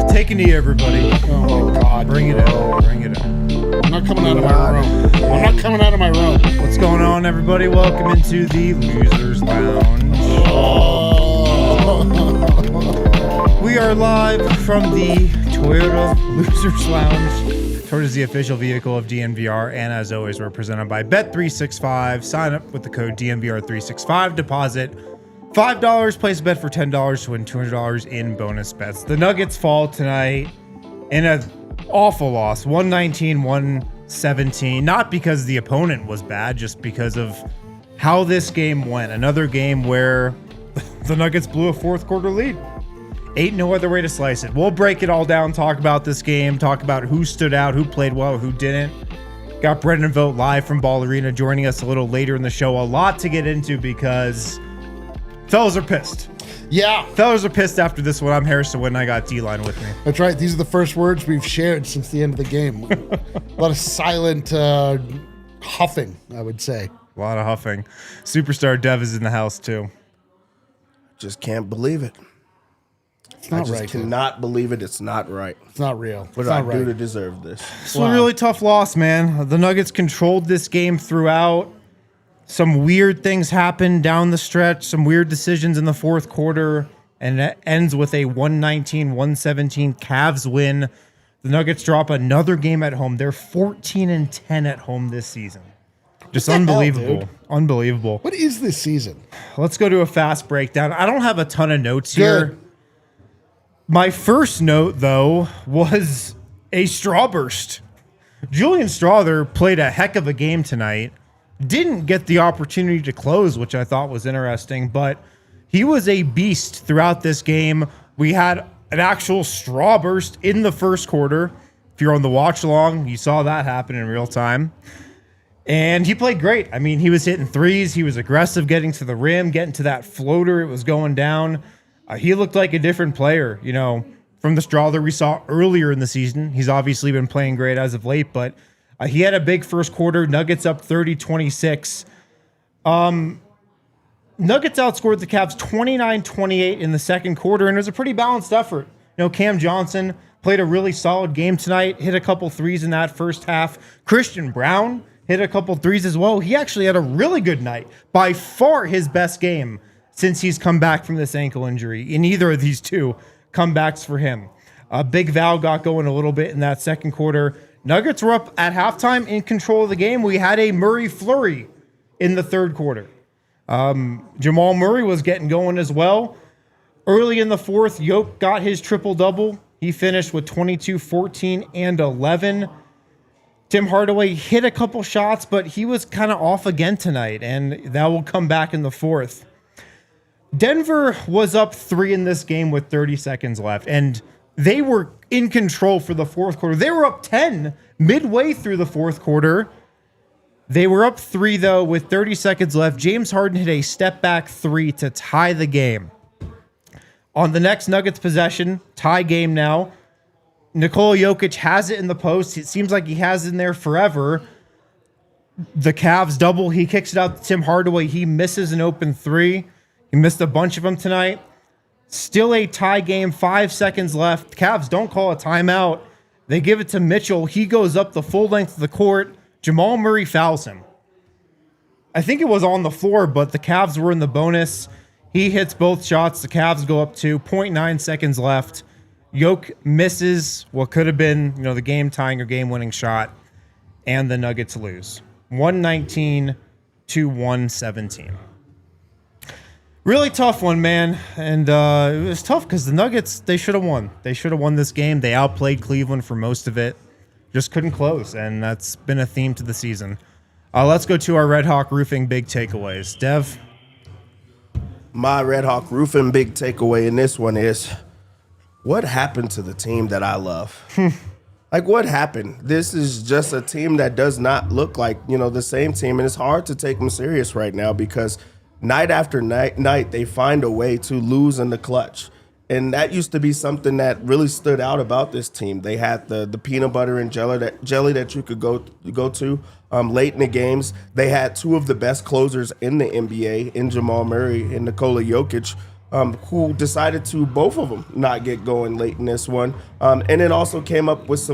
Take a knee, everybody. Oh, my God. Bring it in. Bring it in. I'm not coming out of my room. I'm not coming out of my room. What's going on, everybody? Welcome into the Losers Lounge. We are live from the Toyota Losers Lounge. Toyota is the official vehicle of DNVR, and as always, we're presented by Bet365. Sign up with the code DNVR365. Deposit $5, place a bet for $10 to win $200 in bonus bets. The Nuggets fall tonight in an awful loss, 119-117. Not because the opponent was bad, just because of how this game went. Another game where the Nuggets blew a fourth quarter lead. Ain't no other way to slice it. We'll break it all down, talk about this game, talk about who stood out, who played well, who didn't. Got Brendan Vogt live from Ball Arena joining us a little later in the show. A lot to get into because fellas are pissed. Yeah. Fellas are pissed after this one. I'm Harrison Wood, and I got D-Line with me. That's right. These are the first words we've shared since the end of the game. A lot of silent huffing, I would say. A lot of huffing. Superstar Dev is in the house, too. Just can't believe it. It's not right. I cannot believe it. It's not right. It's not real. What did I do to deserve this? It's a really tough loss, man. The Nuggets controlled this game throughout. Some weird things happened down the stretch, some weird decisions in the fourth quarter, and it ends with a 119-117 Cavs win. The Nuggets drop another game at home. They're 14-10 at home this season. Just unbelievable. Hell, unbelievable. What is this season? Let's go to a fast breakdown. I don't have a ton of notes here. My first note, though, was a straw burst. Julian Strawther played a heck of a game tonight. Didn't get the opportunity to close, which I thought was interesting, but he was a beast throughout this game. We had an actual straw burst in the first quarter. If you're on the watch along, you saw that happen in real time. And he played great. I mean, he was hitting threes. He was aggressive getting to the rim, getting to that floater. It was going down. He looked like a different player, you know, from the Strawther we saw earlier in the season. He's obviously been playing great as of late, but he had a big first quarter. Nuggets up 30-26. Nuggets outscored the Cavs 29-28 in the second quarter, and it was a pretty balanced effort. You know, Cam Johnson played a really solid game tonight, hit a couple threes in that first half. Christian Braun hit a couple threes as well. He actually had a really good night. By far his best game since he's come back from this ankle injury. In either of these two comebacks for him. Big Val got going a little bit in that second quarter. Nuggets were up at halftime in control of the game. We had a Murray flurry in the third quarter. Jamal Murray was getting going as well. Early in the fourth, Jokic got his triple-double. He finished with 22, 14, and 11. Tim Hardaway hit a couple shots, but he was kind of off again tonight, and that will come back in the fourth. Denver was up 3 in this game with 30 seconds left, and they were in control for the fourth quarter. They were up 10 midway through the fourth quarter. They were up 3, though, with 30 seconds left. James Harden hit a step-back 3 to tie the game. On the next Nuggets possession, tie game now, Nikola Jokic has it in the post. It seems like he has it in there forever. The Cavs double. He kicks it out to Tim Hardaway. He misses an open 3. He missed a bunch of them tonight. Still a tie game, 5 seconds left. The Cavs don't call a timeout. They give it to Mitchell. He goes up the full length of the court. Jamal Murray fouls him. I think it was on the floor, but the Cavs were in the bonus. He hits both shots. The Cavs go up 2, 0.9 seconds left. Jokic misses what could have been, you know, the game-tying or game-winning shot, and the Nuggets lose. 119-117. Really tough one, man. And it was tough because the Nuggets, they should have won. They should have won this game. They outplayed Cleveland for most of it. Just couldn't close, and that's been a theme to the season. Let's go to our Red Hawk Roofing big takeaways. Dev? My Red Hawk Roofing big takeaway in this one is, what happened to the team that I love? Like, what happened? This is just a team that does not look like, the same team, and it's hard to take them serious right now because night after night, they find a way to lose in the clutch. And that used to be something that really stood out about this team. They had the peanut butter and jelly that you could go to late in the games. They had two of the best closers in the NBA, in Jamal Murray and Nikola Jokic, who decided to, both of them, not get going late in this one. And it also came up with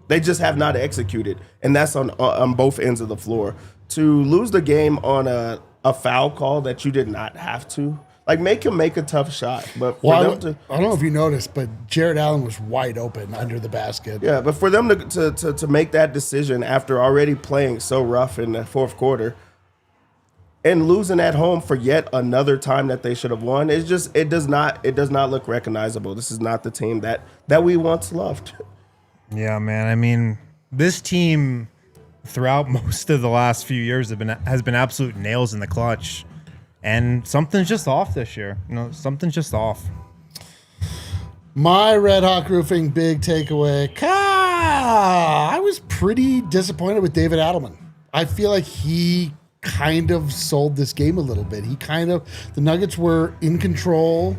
they just have not executed. And that's on both ends of the floor. To lose the game on a foul call that you did not have to, like, make him make a tough shot. But I don't know if you noticed, but Jared Allen was wide open under the basket. Yeah, but for them to make that decision after already playing so rough in the fourth quarter and losing at home for yet another time that they should have won, it does not look recognizable. This is not the team that we once loved. Yeah, man. I mean, this team throughout most of the last few years has been absolute nails in the clutch. And something's just off this year. Something's just off. My Red Hawk Roofing big takeaway. I was pretty disappointed with David Adelman. I feel like he kind of sold this game a little bit. The Nuggets were in control,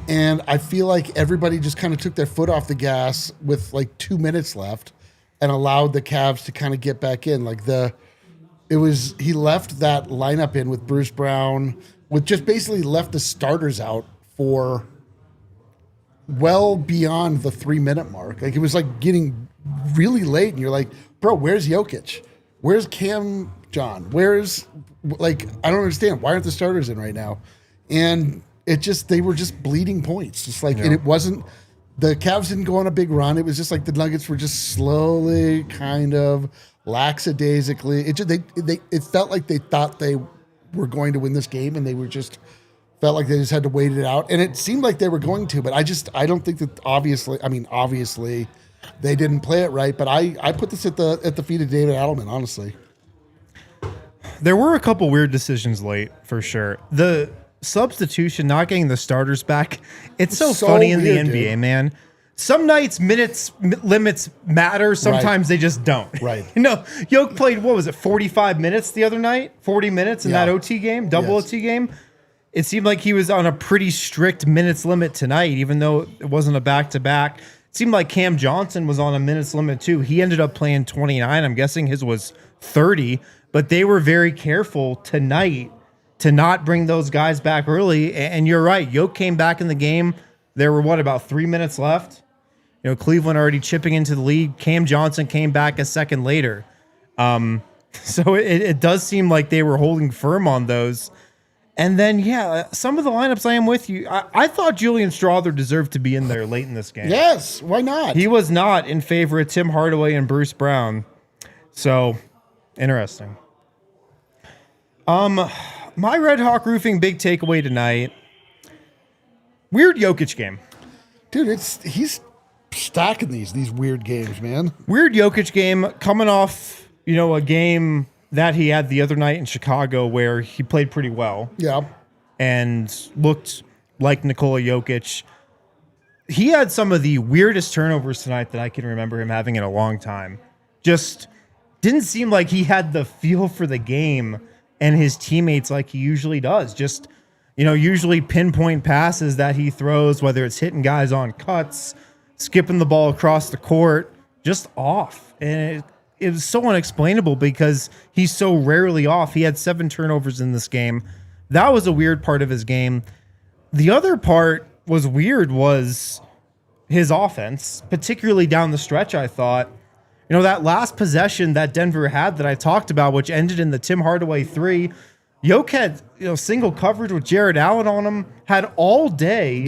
and I feel like everybody just kind of took their foot off the gas with like 2 minutes left and allowed the Cavs to kind of get back in. He left that lineup in with Bruce Braun, with just basically left the starters out for well beyond the 3-minute mark. Like, it was like getting really late, and you're like, bro, where's Jokic? Where's Cam John? I don't understand. Why aren't the starters in right now? And they were just bleeding points. And it wasn't, the Cavs didn't go on a big run. It was just like the Nuggets were just slowly kind of lackadaisically. It felt like they thought they were going to win this game, and felt like they just had to wait it out. And it seemed like they were going to, but I don't think that obviously they didn't play it right. But I put this at the feet of David Adelman, honestly. There were a couple weird decisions late, for sure. The substitution, not getting the starters back, it's so funny in the NBA, dude. Man. Some nights limits matter. Sometimes they just don't. Right. Yoke played, 45 minutes the other night? 40 minutes in that OT game, OT game. It seemed like he was on a pretty strict minutes limit tonight, even though it wasn't a back-to-back. It seemed like Cam Johnson was on a minutes limit too. He ended up playing 29. I'm guessing his was 30. But they were very careful tonight to not bring those guys back early. And you're right. Yoke came back in the game. There were, about 3 minutes left? Cleveland already chipping into the lead. Cam Johnson came back a second later. So it does seem like they were holding firm on those. And then, some of the lineups, I am with you. I thought Julian Strawther deserved to be in there late in this game. Yes, why not? He was not in favor of Tim Hardaway and Bruce Braun. So, interesting. My Red Hawk Roofing big takeaway tonight. Weird Jokic game. Dude, he's stacking these weird games, man. Weird Jokic game coming off, a game that he had the other night in Chicago where he played pretty well. Yeah. And looked like Nikola Jokic. He had some of the weirdest turnovers tonight that I can remember him having in a long time. Just didn't seem like he had the feel for the game and his teammates like he usually does. Just, usually pinpoint passes that he throws, whether it's hitting guys on cuts, skipping the ball across the court, just off. And it was so unexplainable because he's so rarely off. He had 7 turnovers in this game. That was a weird part of his game. The other part was his offense, particularly down the stretch, I thought. That last possession that Denver had that I talked about, which ended in the Tim Hardaway 3, Yoke had single coverage with Jared Allen on him, had all day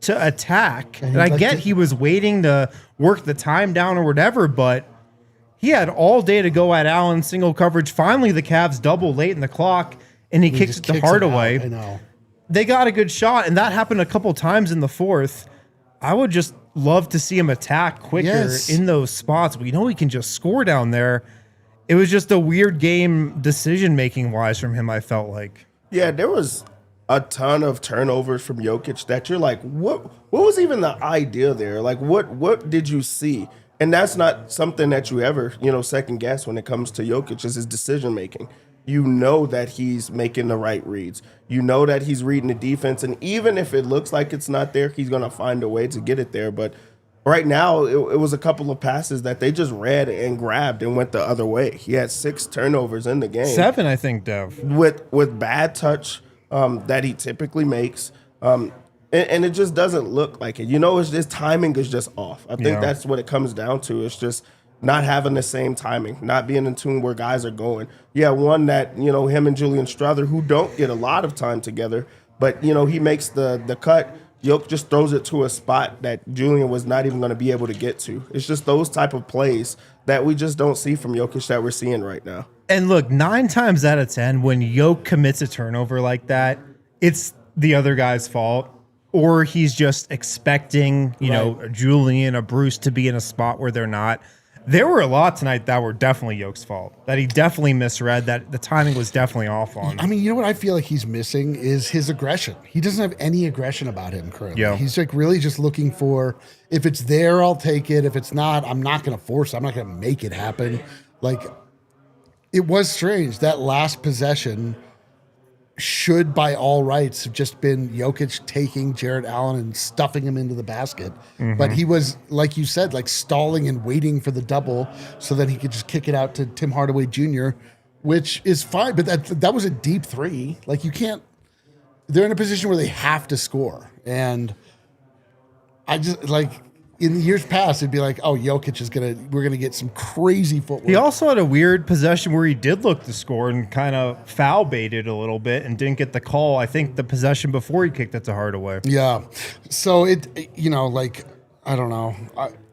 to attack. And I get he was waiting to work the time down or whatever, but he had all day to go at Allen, single coverage. Finally, the Cavs double late in the clock, and he kicks it to Hardaway. I know. They got a good shot, and that happened a couple times in the fourth. I would just love to see him attack quicker in those spots. We know he can just score down there. it was just a weird game decision-making wise from him, I felt like. Yeah, there was a ton of turnovers from Jokic that you're like, what was even the idea there? Like, what did you see? And that's not something that you ever, second guess when it comes to Jokic is his decision making. You know that he's making the right reads. You know that he's reading the defense. And even if it looks like it's not there, he's going to find a way to get it there. But right now, it was a couple of passes that they just read and grabbed and went the other way. He had 6 turnovers in the game. 7, I think, Dev. With bad touch that he typically makes. And it just doesn't look like it. It's just timing is just off. I think that's what it comes down to. It's just not having the same timing, not being in tune where guys are going. Yeah, one that, him and Julian Strawther, who don't get a lot of time together, but, he makes the cut. Jokic just throws it to a spot that Julian was not even going to be able to get to. It's just those type of plays that we just don't see from Jokic that we're seeing right now. And look, 9 times out of 10, when Jokic commits a turnover like that, it's the other guy's fault. Or he's just expecting, a Julian, a Bruce to be in a spot where they're not. There were a lot tonight that were definitely Jokic's fault. That he definitely misread. That the timing was definitely off on. I mean, you know what I feel like he's missing is his aggression. He doesn't have any aggression about him currently. Yeah. He's like really just looking for, if it's there, I'll take it. If it's not, I'm not going to force it. I'm not going to make it happen. Like, it was strange. That last possession should, by all rights, have just been Jokic taking Jarrett Allen and stuffing him into the basket. Mm-hmm. But he was, like you said, like stalling and waiting for the double so that he could just kick it out to Tim Hardaway Jr., which is fine. But that was a deep 3. Like, you can't – they're in a position where they have to score. And I just, like – in years past, it'd be like, oh, Jokic is we're going to get some crazy footwork. He also had a weird possession where he did look to score and kind of foul baited a little bit and didn't get the call. I think the possession before he kicked it to Hardaway. Yeah. So I don't know.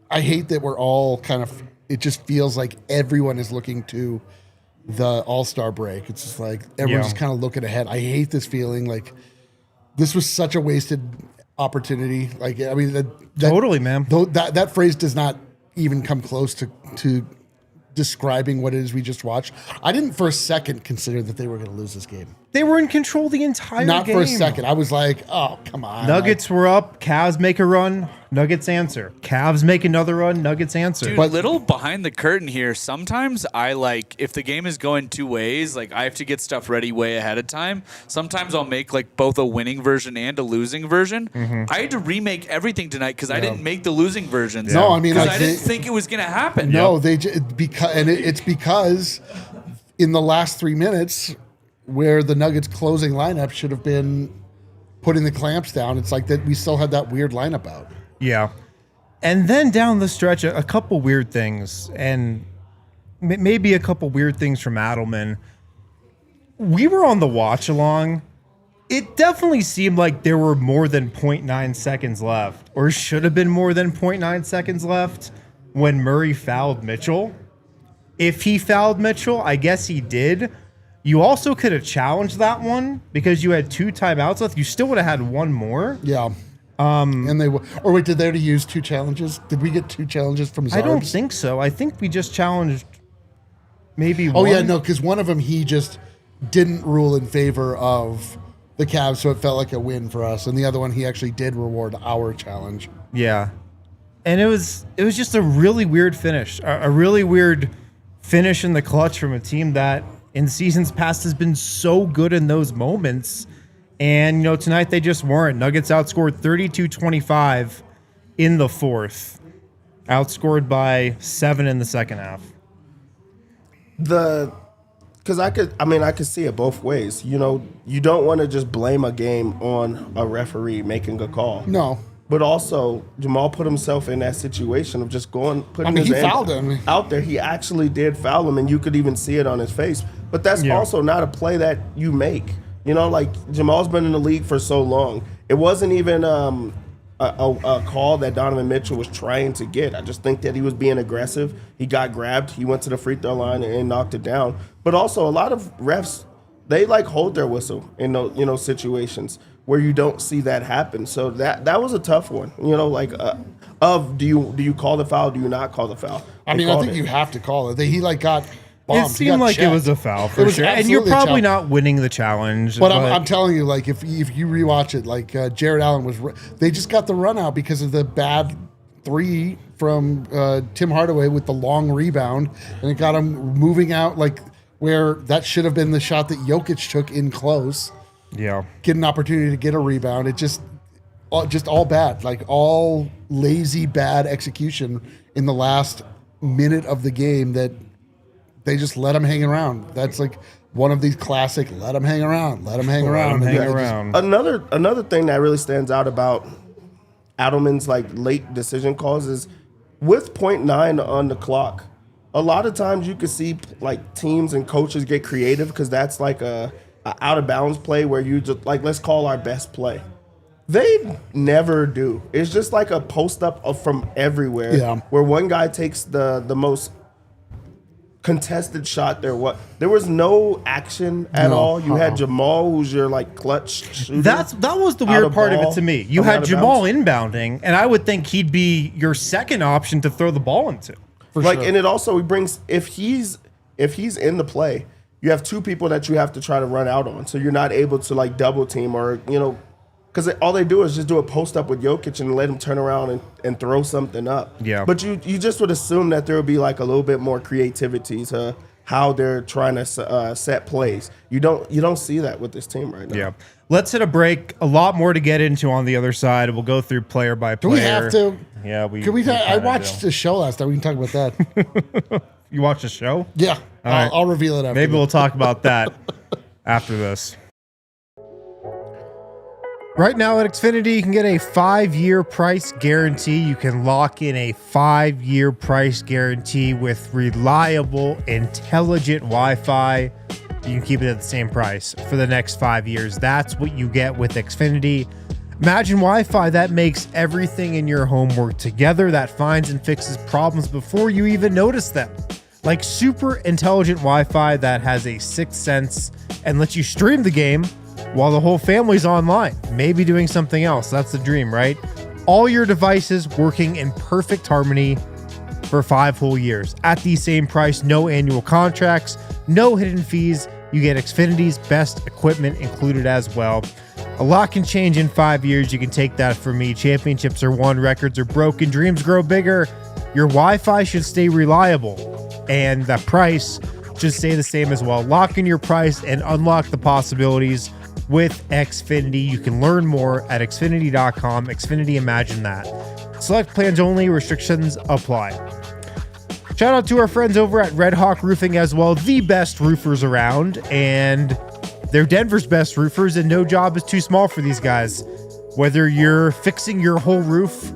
I hate that we're all kind of, it just feels like everyone is looking to the All-Star break. It's just like everyone's just kind of looking ahead. I hate this feeling. Like, this was such a wasted opportunity. Like, I mean, totally, man. That phrase does not even come close to describing what it is we just watched. I didn't for a second consider that they were going to lose this game. They were in control the entire game. Not for a second. I was like, oh, come on. Nuggets were up. Cavs make a run. Nuggets answer. Cavs make another run. Nuggets answer. Dude, little behind the curtain here. Sometimes if the game is going 2 ways, like I have to get stuff ready way ahead of time. Sometimes I'll make like both a winning version and a losing version. Mm-hmm. I had to remake everything tonight because I didn't make the losing versions. No, I mean, because I didn't think it was going to happen. No, it's because in the last 3 minutes, where the Nuggets closing lineup should have been putting the clamps down, it's like that we still had that weird lineup out. Yeah. And then down the stretch, a couple weird things, and maybe a couple weird things from Adelman. We were on the watch along. It definitely seemed like there were more than 0.9 seconds left, or should have been more than 0.9 seconds left when Murray fouled Mitchell. If he fouled Mitchell, I guess he did. You also could have challenged that one because you had 2 timeouts left. You still would have had one more. Yeah. And they or wait, did they already use 2 challenges? Did we get 2 challenges from Zarbs? I don't think so. I think we just challenged maybe one. Oh, yeah, no, because one of them he just didn't rule in favor of the Cavs, so it felt like a win for us. And the other one he actually did reward our challenge. Yeah. And it was just a really weird finish. A really weird finish in the clutch from a team that in seasons past has been so good in those moments. And, tonight they just weren't. Nuggets outscored 32-25 in the fourth. Outscored by 7 in the second half. Because I could see it both ways. You don't want to just blame a game on a referee making a call. No. But also, Jamal put himself in that situation of just putting his hand fouled him out there. He actually did foul him, and you could even see it on his face. But that's also not a play that you make. Like Jamal's been in the league for so long. It wasn't even a call that Donovan Mitchell was trying to get. I just think that he was being aggressive. He got grabbed. He went to the free throw line and knocked it down. But also, a lot of refs, they hold their whistle in those situations where you don't see that happen. So that was a tough one. Do you call the foul? Do you not call the foul? I think you have to call it. He got bombed. It He seemed got like it checked. was a foul It for was sure. And you're absolutely a probably challenge. not winning the challenge. But I'm telling you, like, if you rewatch it, like, Jared Allen they just got the run out because of the bad 3 from Tim Hardaway with the long rebound, and it got him moving out, like, where that should have been the shot that Jokic took in close. Yeah. Get an opportunity to get a rebound. It just all bad, like all lazy, bad execution in the last minute of the game that they just let him hang around. That's like one of these classic, let him hang around. Another thing that really stands out about Adelman's like late decision calls is with 0.9 on the clock. A lot of times you can see like teams and coaches get creative because that's like a out of bounds play where you just like, let's call our best play. They never do. It's just like a post up from everywhere where one guy takes the most contested shot there. There was no action at all. You had Jamal, who's your like clutch shooter. That was the weird part of it to me. You had Jamal inbounding, and I would think he'd be your second option to throw the ball into. And it also brings if he's in the play, you have 2 people that you have to try to run out on, so you're not able to like double team or because all they do is just do a post up with Jokic and let him turn around and throw something up. Yeah. But you just would assume that there would be like a little bit more creativity to how they're trying to set plays. You don't see that with this team right now. Yeah. Let's hit a break. A lot more to get into on the other side. We'll go through player by player. Do we have to? Yeah, Can we? I watched the show last night. We can talk about that. You watched the show? Yeah. I'll reveal it after. Maybe we'll talk about that after this. Right now at Xfinity, you can get a 5-year price guarantee. You can lock in a 5-year price guarantee with reliable, intelligent Wi-Fi. You can keep it at the same price for the next 5 years. That's what you get with Xfinity. Imagine Wi-Fi that makes everything in your home work together, that finds and fixes problems before you even notice them. Like super intelligent Wi-Fi that has a 6th sense and lets you stream the game while the whole family's online, maybe doing something else. That's the dream, right? All your devices working in perfect harmony for 5 whole years at the same price, no annual contracts, no hidden fees. You get Xfinity's best equipment included as well. A lot can change in 5 years. You can take that from me. Championships are won, records are broken, dreams grow bigger. Your Wi-Fi should stay reliable, and the price should stay the same as well. Lock in your price and unlock the possibilities with Xfinity. You can learn more at xfinity.com. Xfinity, imagine that. Select plans only, restrictions apply. Shout out to our friends over at Red Hawk Roofing as well, the best roofers around, and they're Denver's best roofers, and no job is too small for these guys. Whether you're fixing your whole roof,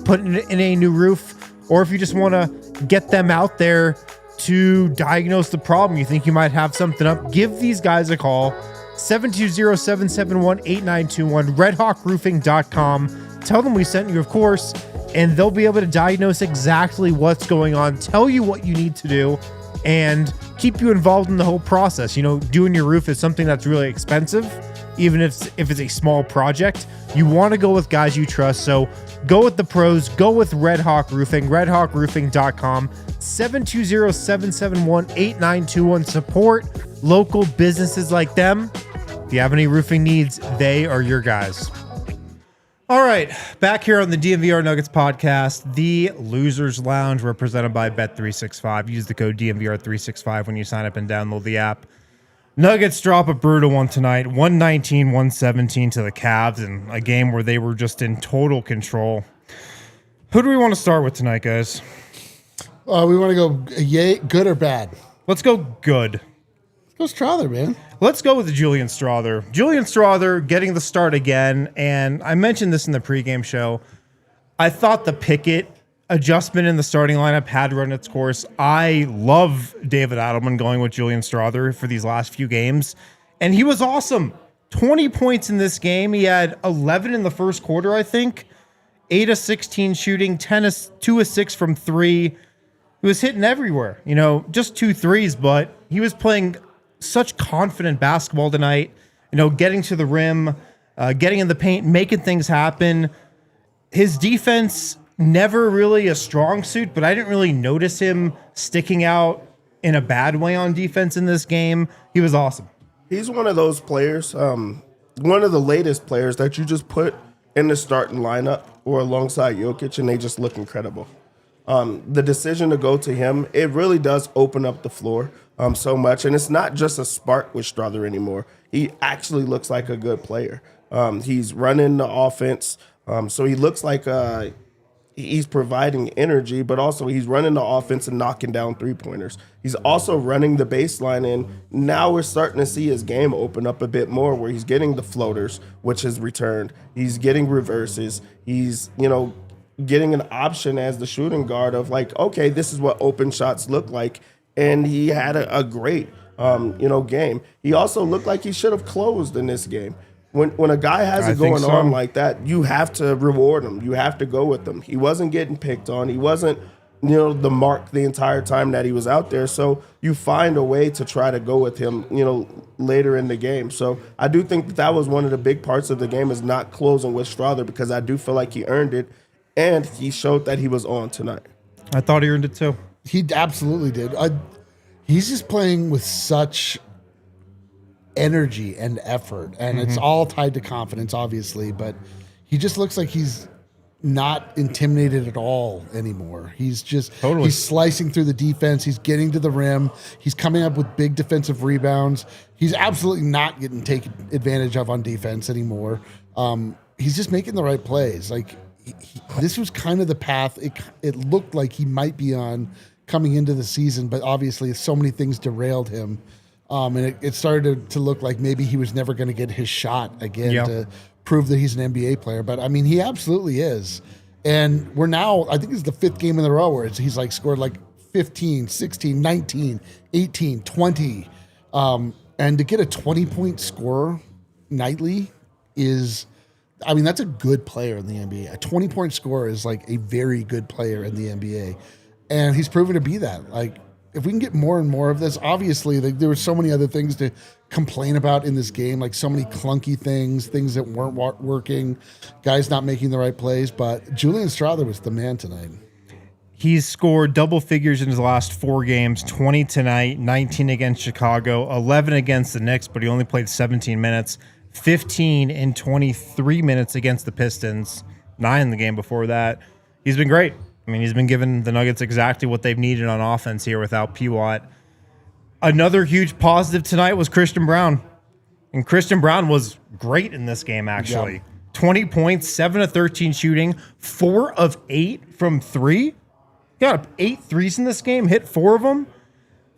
putting in a new roof, or if you just want to get them out there to diagnose the problem, you think you might have something up, give these guys a call. 720-771-8921, redhawkroofing.com. Tell them we sent you, of course, and they'll be able to diagnose exactly what's going on, tell you what you need to do, and keep you involved in the whole process. Doing your roof is something that's really expensive, even if it's a small project. You want to go with guys you trust, so go with the pros. Go with Red Hawk Roofing, redhawkroofing.com, 720-771-8921. Support local businesses like them. If you have any roofing needs, they are your guys. All right, back here on the DNVR Nuggets podcast, the Losers Lounge, represented by Bet365. Use the code DNVR365 when you sign up and download the app. Nuggets drop a brutal one tonight, 119-117 to the Cavs, in a game where they were just in total control. Who do we want to start with tonight, guys? We want to go good or bad? Let's go good. Let's go Strawther, man. Let's go with Julian Strawther. Julian Strawther getting the start again, and I mentioned this in the pregame show. I thought the Pickett adjustment in the starting lineup had run its course. I love David Adelman going with Julian Strawther for these last few games, and he was awesome. 20 points in this game. He had 11 in the first quarter, I think. 8 of 16 shooting, 2 of 6 from 3. He was hitting everywhere. Just 2 threes, but he was playing such confident basketball tonight. Getting to the rim, getting in the paint, making things happen. His defense, never really a strong suit, but I didn't really notice him sticking out in a bad way on defense in this game. He was awesome. He's one of those players, one of the latest players that you just put in the starting lineup or alongside Jokic, and they just look incredible. The decision to go to him, it really does open up the floor so much. And it's not just a spark with Strawther anymore. He actually looks like a good player. He's running the offense, so he looks like he's providing energy, but also he's running the offense and knocking down three-pointers. He's also running the baseline, and now we're starting to see his game open up a bit more where he's getting the floaters, which is returned. He's getting reverses. He's, getting an option as the shooting guard of like, okay, this is what open shots look like. And he had a great, game. He also looked like he should have closed in this game. When a guy has it going on like that, you have to reward him. You have to go with him. He wasn't getting picked on. He wasn't, the mark the entire time that he was out there. So you find a way to try to go with him, later in the game. So I do think that was one of the big parts of the game is not closing with Strawther, because I do feel like he earned it. And he showed that he was on tonight. I thought he earned it too. He absolutely did. He's just playing with such energy and effort, and it's all tied to confidence, obviously, but he just looks like he's not intimidated at all anymore. He's just he's slicing through the defense. He's getting to the rim. He's coming up with big defensive rebounds. He's absolutely not getting taken advantage of on defense anymore. He's just making the right plays. Like, this was kind of the path it looked like he might be on coming into the season, but obviously so many things derailed him. And it started to look like maybe he was never going to get his shot again to prove that he's an NBA player. But, I mean, he absolutely is. And we're now, I think it's the 5th game in a row where he's like scored like 15, 16, 19, 18, 20. And to get a 20-point scorer nightly is... I mean, that's a good player in the NBA. A 20-point scorer is like a very good player in the NBA. And he's proven to be that. Like, if we can get more and more of this, obviously there were so many other things to complain about in this game, like so many clunky things that weren't working, guys not making the right plays. But Julian Strawther was the man tonight. He's scored double figures in his last 4 games, 20 tonight, 19 against Chicago, 11 against the Knicks, but he only played 17 minutes. 15 in 23 minutes against the Pistons, 9 in the game before that. He's been great. I mean, he's been giving the Nuggets exactly what they've needed on offense here without P-Watt. Another huge positive tonight was Christian Braun. And Christian Braun was great in this game, actually. Yeah. 20 points, 7 of 13 shooting, 4 of 8 from 3. Got 8 threes in this game, hit 4 of them.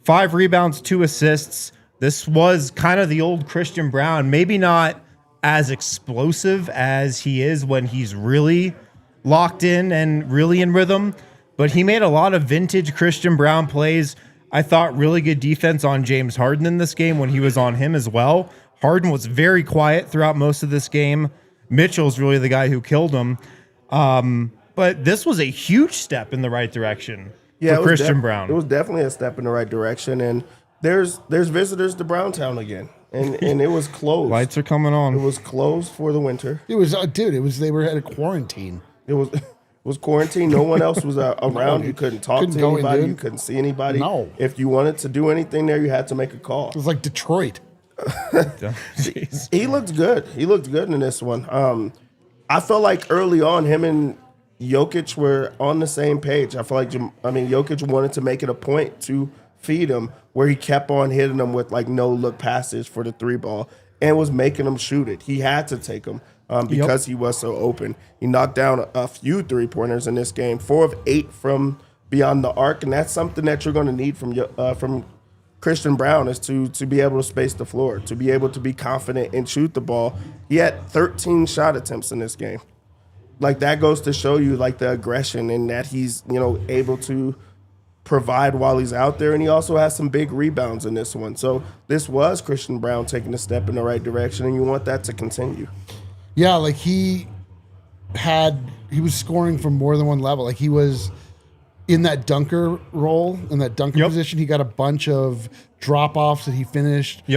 5 rebounds, 2 assists. This was kind of the old Christian Braun, maybe not as explosive as he is when he's really locked in and really in rhythm, but he made a lot of vintage Christian Braun plays. I thought really good defense on James Harden in this game when he was on him as well. Harden was very quiet throughout most of this game. Mitchell's really the guy who killed him. But this was a huge step in the right direction for Christian Braun. It was definitely a step in the right direction, and there's visitors to Browntown again, and it was closed. Lights are coming on. It was closed for the winter. It was, they were at a quarantine. It was quarantine. No one else was around. You couldn't talk to anybody. You couldn't see anybody. No. If you wanted to do anything there, you had to make a call. It was like Detroit. He looked good. He looked good in this one. I felt like early on, him and Jokic were on the same page. I feel like, Jokic wanted to make it a point to feed him, where he kept on hitting him with like no look passes for the 3-ball and was making him shoot it. He had to take him because he was so open. He knocked down a few 3-pointers in this game, 4 of 8 from beyond the arc, and that's something that you're going to need from Christian Braun, is to be able to space the floor, to be able to be confident and shoot the ball. He had 13 shot attempts in this game. Like, that goes to show you like the aggression and that he's able to provide while he's out there, and he also has some big rebounds in this one. So this was Christian Braun taking a step in the right direction, and you want that to continue. Yeah, like he was scoring from more than one level. Like, he was in that dunker role, in that dunker position. He got a bunch of drop-offs that he finished. He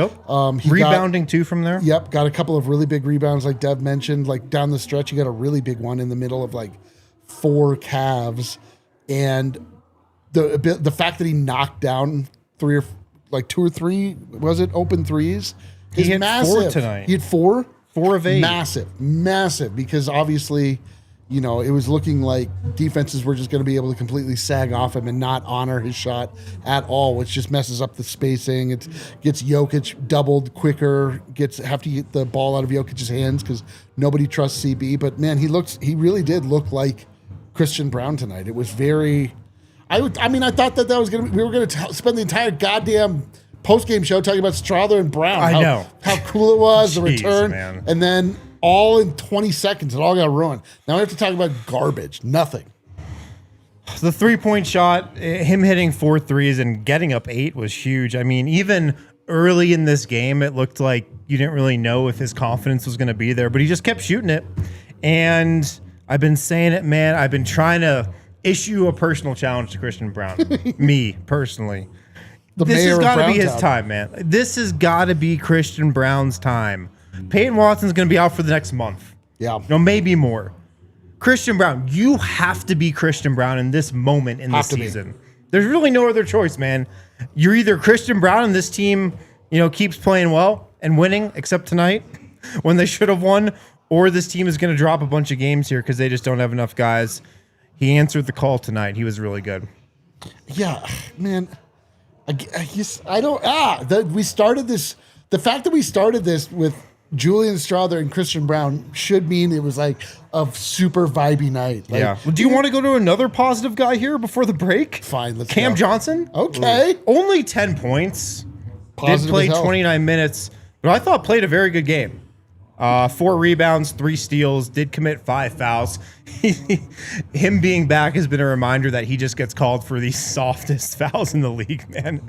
rebounding too from there. Got a couple of really big rebounds, like Dev mentioned. Like, down the stretch, he got a really big one in the middle of like 4 Cavs, and the fact that he knocked down 2 or 3, was it, open threes. He hit 4 tonight. He hit 4? 4 of 8. Massive, because obviously, you know, it was looking like defenses were just going to be able to completely sag off him and not honor his shot at all, which just messes up the spacing. It gets Jokic doubled quicker, have to get the ball out of Jokic's hands because nobody trusts CB. But man, he really did look like Christian Braun tonight. It was very, I thought that was we were going to spend the entire goddamn post-game show talking about Strawther and Braun. I know how cool it was, the Jeez, return, man. And then all in 20 seconds, it all got ruined. Now we have to talk about garbage. Nothing. The 3-point shot, him hitting 4 threes and getting up 8 was huge. I mean, even early in this game, it looked like you didn't really know if his confidence was going to be there, but he just kept shooting it. And I've been saying it, man. I've been trying to issue a personal challenge to Christian Braun. Me, personally. This has got to be his time, man. This has got to be Christian Braun's time. Peyton Watson's going to be out for the next month. Yeah. No, maybe more. Christian Braun, you have to be Christian Braun in this moment in this season. There's really no other choice, man. You're either Christian Braun and this team, you know, keeps playing well and winning, except tonight when they should have won, or this team is going to drop a bunch of games here because they just don't have enough guys. He answered the call tonight. He was really good. Yeah, man. We started this. The fact that we started this with Julian Strawther and Christian Braun should mean it was like a super vibey night. Like, yeah. Well, do you want to go to another positive guy here before the break? Fine, let's Cam go. Johnson? Okay. Only 10 points. Positive Did play as hell. 29 minutes, but I thought played a very good game. 4 rebounds, 3 steals, did commit 5 fouls. Him being back has been a reminder that he just gets called for the softest fouls in the league, man.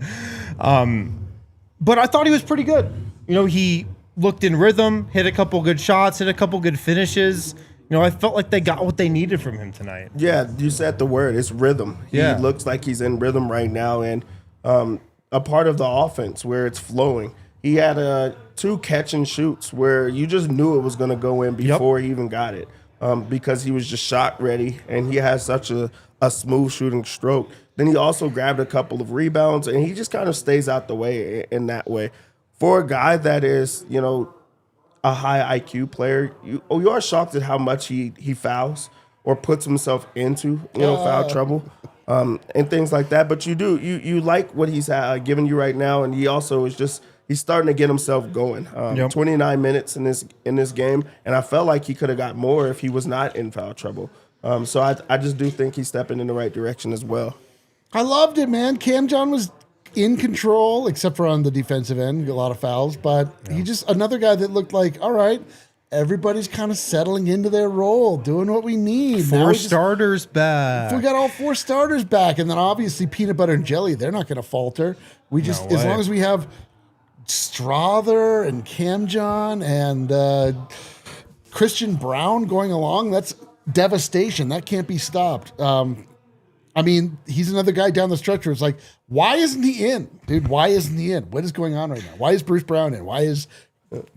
But I thought he was pretty good. You know, he looked in rhythm, hit a couple good shots, hit a couple good finishes. You know, I felt like they got what they needed from him tonight. Yeah, you said the word. It's rhythm. He looks like he's in rhythm right now, and a part of the offense where it's flowing. He had 2 catch and shoots where you just knew it was going to go in before he even got it, because he was just shot ready, and he has such a smooth shooting stroke. Then he also grabbed a couple of rebounds, and he just kind of stays out the way in that way. For a guy that is, you know, a high IQ player, you are shocked at how much he fouls or puts himself into, you know, foul trouble, and things like that. But you like what he's giving you right now, and he also is just he's starting to get himself going. 29 minutes in this game, and I felt like he could have got more if he was not in foul trouble. So I just do think he's stepping in the right direction as well. I loved it, man. Cam John was in control, except for on the defensive end, a lot of fouls. But he just another guy that looked like, all right, everybody's kind of settling into their role, doing what we need. 4 starters back. We got all 4 starters back, and then obviously peanut butter and jelly, they're not going to falter. We just, as long as we have Strawther and Cam John and Christian Braun going along, that's devastation. That can't be stopped. I mean, he's another guy down the stretch where it's like, why isn't he in? Dude, why isn't he in? What is going on right now? Why is Bruce Brown in? Why is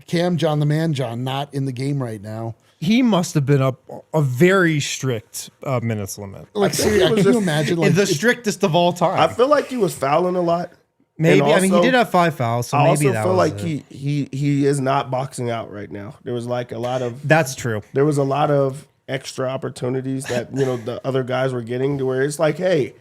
Cam John, the man John, not in the game right now? He must have been up a very strict minutes limit. Like, seriously, can you imagine? Like, the strictest of all time. I feel like he was fouling a lot. Maybe. Also, I mean, he did have 5 fouls, so maybe that was I also feel like he is not boxing out right now. There was like a lot of... That's true. There was a lot of extra opportunities that, you know, the other guys were getting to where it's like, hey,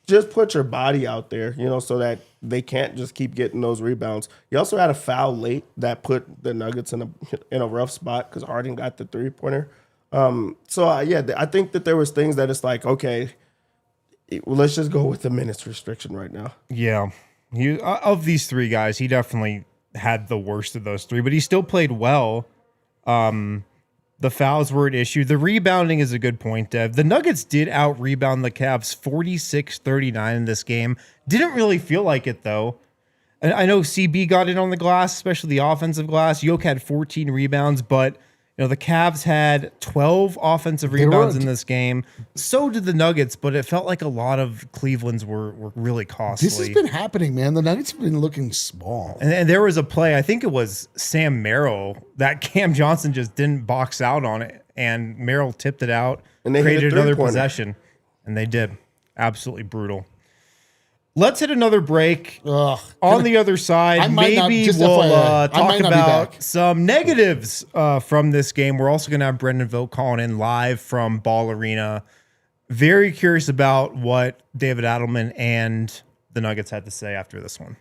just put your body out there, you know, so that they can't just keep getting those rebounds. He also had a foul late that put the Nuggets in a rough spot because Harden got the 3-pointer. I think that there was things that it's like, okay, let's just go with the minutes restriction right now. Yeah. Of these 3 guys, he definitely had the worst of those 3, but he still played well. The fouls were an issue. The rebounding is a good point, Dev. The Nuggets did out-rebound the Cavs 46-39 in this game. Didn't really feel like it, though. I know CB got in on the glass, especially the offensive glass. Yoke had 14 rebounds, but you know the Cavs had 12 offensive rebounds in this game. So did the Nuggets, but it felt like a lot of Cleveland's were really costly. this has been happening, man. The Nuggets have been looking small. And there was a play, I think it was Sam Merrill, that Cam Johnson just didn't box out on it, and Merrill tipped it out, and they created hit a another 3-pointer. possession, and they did. Absolutely brutal. Let's hit another break. Ugh. On the other side, maybe just we'll FYI, I talk might not be about back. some negatives from this game. We're also going to have Brendan Vogt calling in live from Ball Arena. Very curious about what David Adelman and the Nuggets had to say after this one.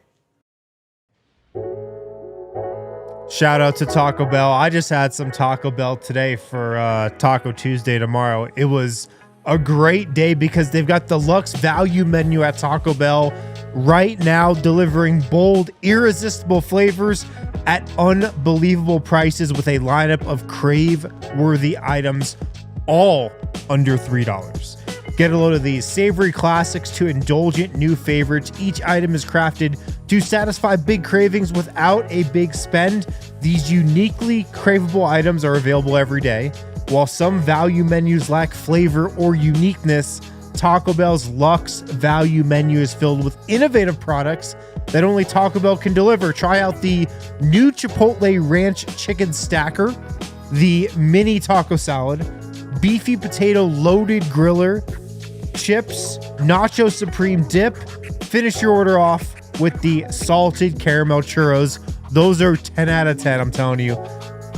Shout out to Taco Bell. I just had some Taco Bell today for Taco Tuesday tomorrow. It was a great day because they've got the Luxe Value menu at Taco Bell right now, delivering bold, irresistible flavors at unbelievable prices with a lineup of crave-worthy items, all under $3. Get a load of these savory classics to indulgent new favorites. Each item is crafted to satisfy big cravings without a big spend. These uniquely craveable items are available every day. While some value menus lack flavor or uniqueness, Taco Bell's Luxe Value menu is filled with innovative products that only Taco Bell can deliver. Try out the new Chipotle Ranch Chicken Stacker, the Mini Taco Salad, Beefy Potato Loaded Griller, chips, Nacho Supreme Dip. Finish your order off with the Salted Caramel Churros. Those are 10 out of 10, I'm telling you.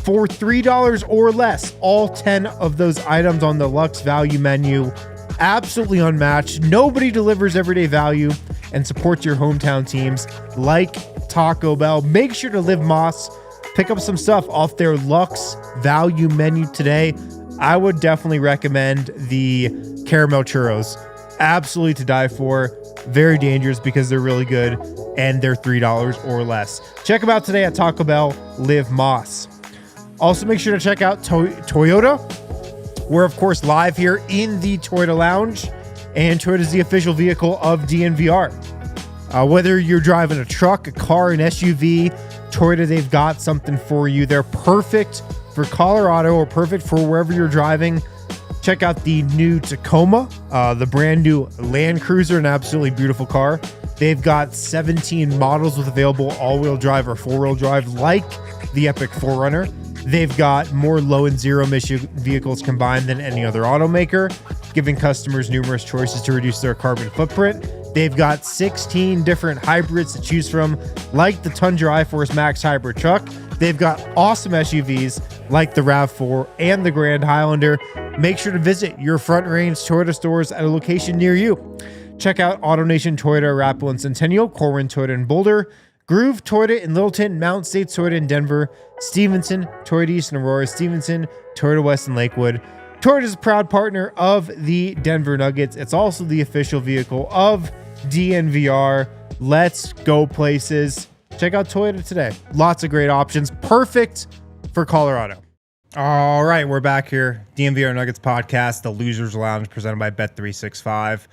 For $3 or less, all 10 of those items on the Luxe Value menu, absolutely unmatched. Nobody delivers everyday value and supports your hometown teams like Taco Bell. Make sure to Live Moss. Pick up some stuff off their Luxe Value menu today. I would definitely recommend the caramel churros. Absolutely to die for. Very dangerous because they're really good and they're $3 or less. Check them out today at Taco Bell. Live Moss. Also, make sure to check out Toyota. We're, of course, live here in the Toyota Lounge, and Toyota is the official vehicle of DNVR. Whether you're driving a truck, a car, an SUV, Toyota, they've got something for you. They're perfect for Colorado or perfect for wherever you're driving. Check out the new Tacoma, the brand new Land Cruiser, an absolutely beautiful car. They've got 17 models with available all-wheel drive or four-wheel drive, like the Epic 4Runner. They've got more low and zero emission vehicles combined than any other automaker, giving customers numerous choices to reduce their carbon footprint. They've got 16 different hybrids to choose from, like the Tundra iForce Max hybrid truck. They've got awesome SUVs like the RAV4 and the Grand Highlander. Make sure to visit your Front Range Toyota stores at a location near you. Check out AutoNation Toyota, Arapahoe and Centennial, Corwin Toyota in Boulder, Groove Toyota in Littleton, Mount States Toyota in Denver, Stevenson, Toyota East and Aurora, Stevenson, Toyota West in Lakewood. Toyota is a proud partner of the Denver Nuggets. It's also the official vehicle of DNVR. Let's go places. Check out Toyota today. Lots of great options. Perfect for Colorado. All right, we're back here. DNVR Nuggets Podcast, the Losers Lounge, presented by Bet365.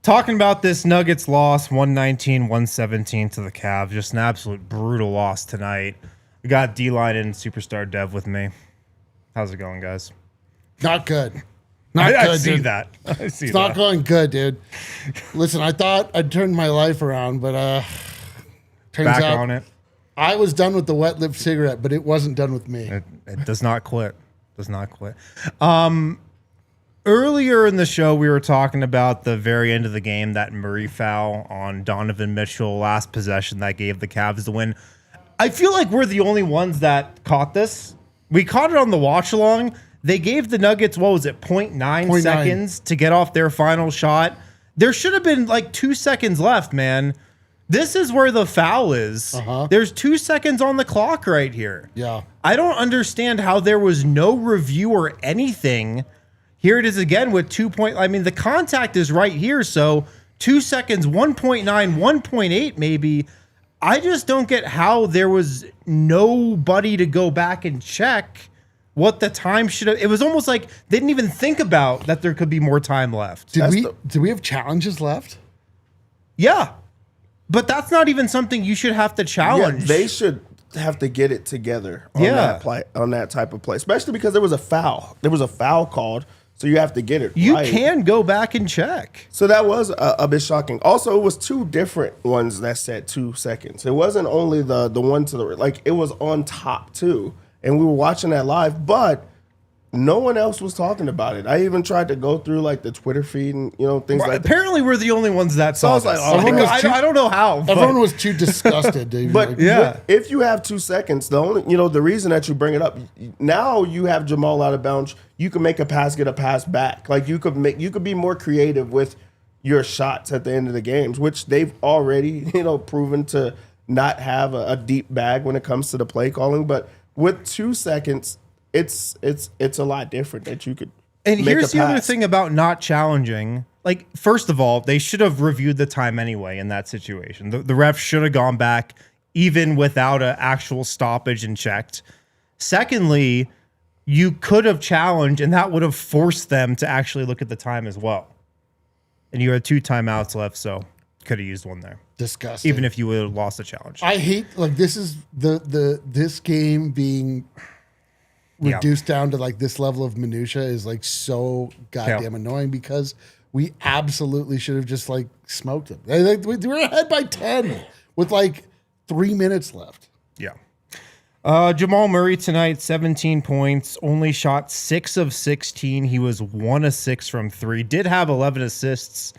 Talking about this Nuggets loss, 119-117 to the Cavs. Just an absolute brutal loss tonight. We got D-Line and Superstar Dev with me. How's it going, guys? Not good. Not I good, see dude. that. I see It's that. not going good, dude. Listen, I thought I'd turned my life around, but turns Back out on it. I was done with the wet lip cigarette, but it wasn't done with me. It does not quit. Does not quit. Earlier in the show, we were talking about the very end of the game, that Murray foul on Donovan Mitchell, last possession that gave the Cavs the win. I feel like we're the only ones that caught this. We caught it on the watch along. They gave the Nuggets, what was it, 0.9 seconds to get off their final shot. There should have been like 2 seconds left, man. This is where the foul is. There's 2 seconds on the clock right here. Yeah. I don't understand how there was no review or anything. Here it is again with 2 point. I mean, the contact is right here. So 2 seconds, 1.9, 1.8 maybe. I just don't get how there was nobody to go back and check what the time should have. It was almost like they didn't even think about that there could be more time left. Did we have challenges left? Yeah. But that's not even something you should have to challenge. Yeah, they should have to get it together on that play, on that type of play, especially because there was a foul. There was a foul called, so you have to get it You right. can go back and check. So that was a bit shocking. Also, it was two different ones that said 2 seconds. It wasn't only the one to the like. It was on top too, and we were watching that live. But no one else was talking about it. I even tried to go through like the Twitter feed and things like that. Apparently, we're the only ones that So I saw was this. like, oh, I don't know how. but- Everyone was too disgusted, dude. But Like, Yeah. if you have 2 seconds, the only the reason that you bring it up now, you have Jamal out of bounds. You can make a pass, get a pass back. Like you could be more creative with your shots at the end of the games, which they've already proven to not have a deep bag when it comes to the play calling. But with 2 seconds, it's a lot different that you could. And make here's a the other pass. thing about not challenging. Like, first of all, they should have reviewed the time anyway in that situation. The ref should have gone back even without an actual stoppage and checked. Secondly, you could have challenged, and that would have forced them to actually look at the time as well. And you had 2 timeouts left, so could have used one there, disgusting. even if you would have lost the challenge. I hate this is this game being reduced down to like this level of minutia is like so goddamn annoying because we absolutely should have just like smoked them. We were ahead by 10 with like 3 minutes left. Yeah. Jamal Murray tonight, 17 points, only shot 6 of 16. He was 1 of 6 from 3. Did have 11 assists.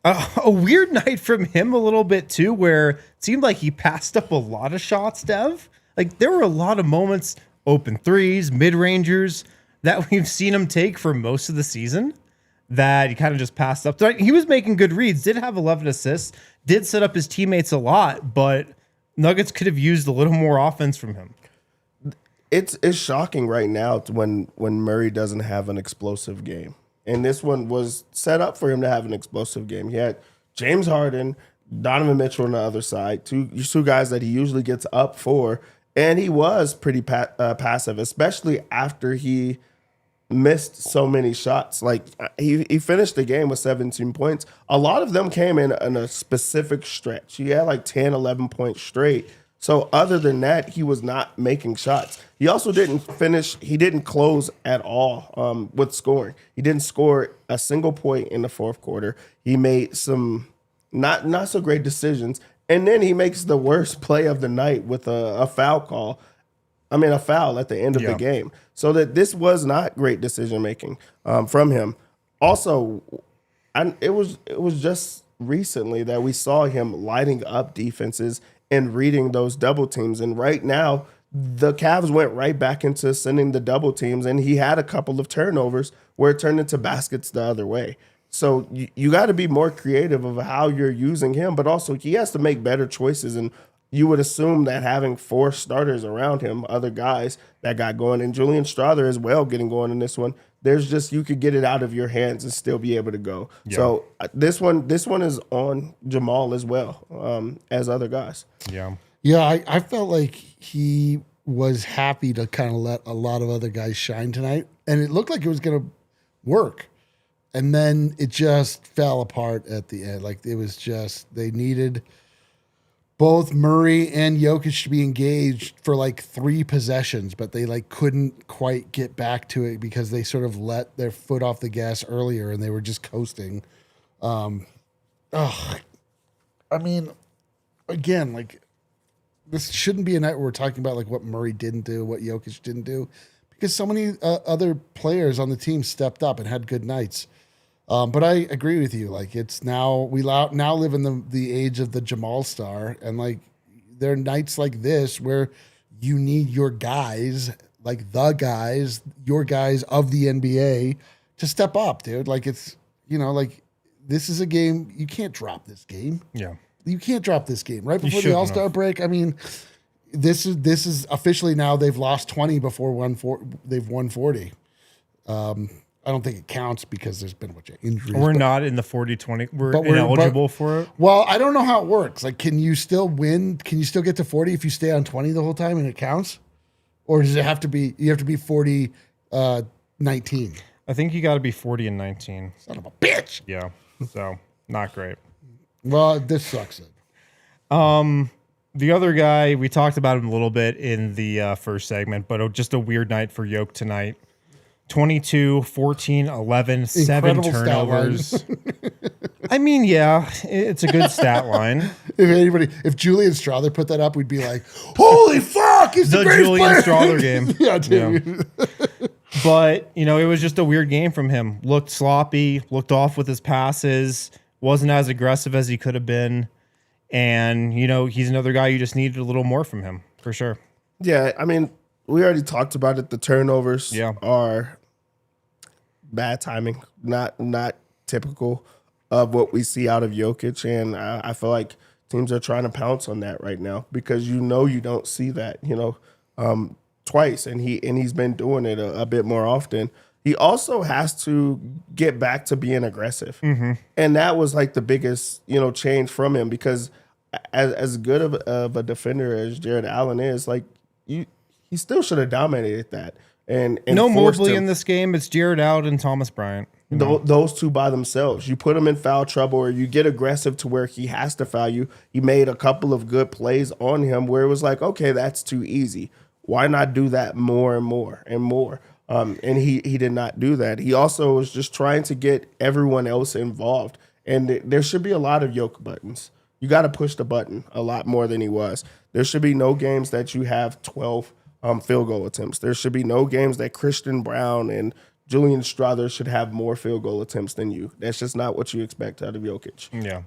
A weird night from him a little bit too, where it seemed like he passed up a lot of shots, Dev. Like there were a lot of moments, open threes, mid-rangers that we've seen him take for most of the season that he kind of just passed up. He was making good reads, did have 11 assists, did set up his teammates a lot, but Nuggets could have used a little more offense from him. It's shocking right now when Murray doesn't have an explosive game. And this one was set up for him to have an explosive game. He had James Harden, Donovan Mitchell on the other side, two guys that he usually gets up for. And he was pretty passive, especially after he missed so many shots. Like he finished the game with 17 points. A lot of them came in a specific stretch. He had like 10, 11 points straight. So other than that, he was not making shots. He also didn't finish. He didn't close at all with scoring. He didn't score a single point in the fourth quarter. He made some not so great decisions. And then he makes the worst play of the night with a foul call. A foul at the end of the game. So that this was not great decision making from him. Also, it was just recently that we saw him lighting up defenses and reading those double teams. And right now, the Cavs went right back into sending the double teams, and he had a couple of turnovers where it turned into baskets the other way. So you got to be more creative of how you're using him, but also he has to make better choices. And you would assume that having 4 starters around him, other guys that got going, and Julian Strawther as well getting going in this one, you could get it out of your hands and still be able to go. Yeah. So this one is on Jamal as well as other guys. Yeah. Yeah, I felt like he was happy to kind of let a lot of other guys shine tonight, and it looked like it was going to work. And then it just fell apart at the end. Like it was just, they needed both Murray and Jokic to be engaged for like 3 possessions, but they like couldn't quite get back to it because they sort of let their foot off the gas earlier and they were just coasting. Again, like this shouldn't be a night where we're talking about like what Murray didn't do, what Jokic didn't do, because so many other players on the team stepped up and had good nights. But I agree with you. Like it's now we now live in the age of the Jamal star, and like there are nights like this where you need your guys, like your guys of the NBA, to step up, dude. Like it's like this is a game you can't drop this game. Yeah, you can't drop this game right before the All-Star break. I mean, this is officially now they've lost 20 before they've won 40. I don't think it counts because there's been a bunch of injuries. We're not in the 40-20. We're ineligible for it. Well, I don't know how it works. Like, can you still win? Can you still get to 40 if you stay on 20 the whole time and it counts? Or does it have to be, you have to be 40, 19? I think you got to be 40 and 19. Son of a bitch. Yeah. So, not great. Well, this sucks. The other guy, we talked about him a little bit in the first segment, but just a weird night for Jokic tonight. 22, 14, 11, 7 turnovers. I mean, yeah, it's a good stat line. If Julian Strawther put that up, we'd be like, holy fuck, he's the greatest Julian player. Strawther game. Yeah, dude. Yeah. But, it was just a weird game from him. Looked sloppy, looked off with his passes, wasn't as aggressive as he could have been. And, he's another guy you just needed a little more from him, for sure. Yeah, I mean, we already talked about it. The turnovers are bad timing, not typical of what we see out of Jokic. And I feel like teams are trying to pounce on that right now because you don't see that, twice. And he's been doing it a bit more often. He also has to get back to being aggressive. Mm-hmm. And that was like the biggest, change from him because as good of a defender as Jared Allen is, like he still should have dominated that. And no Mobley in this game. It's Jared Allen and Thomas Bryant. Those two by themselves. You put him in foul trouble or you get aggressive to where he has to foul you. He made a couple of good plays on him where it was like, okay, that's too easy. Why not do that more and more and more? And he did not do that. He also was just trying to get everyone else involved. And there should be a lot of yoke buttons. You got to push the button a lot more than he was. There should be no games that you have 12 field goal attempts. There should be no games that Christian Braun and Julian Strawther should have more field goal attempts than you. That's just not what you expect out of Jokic. Yeah.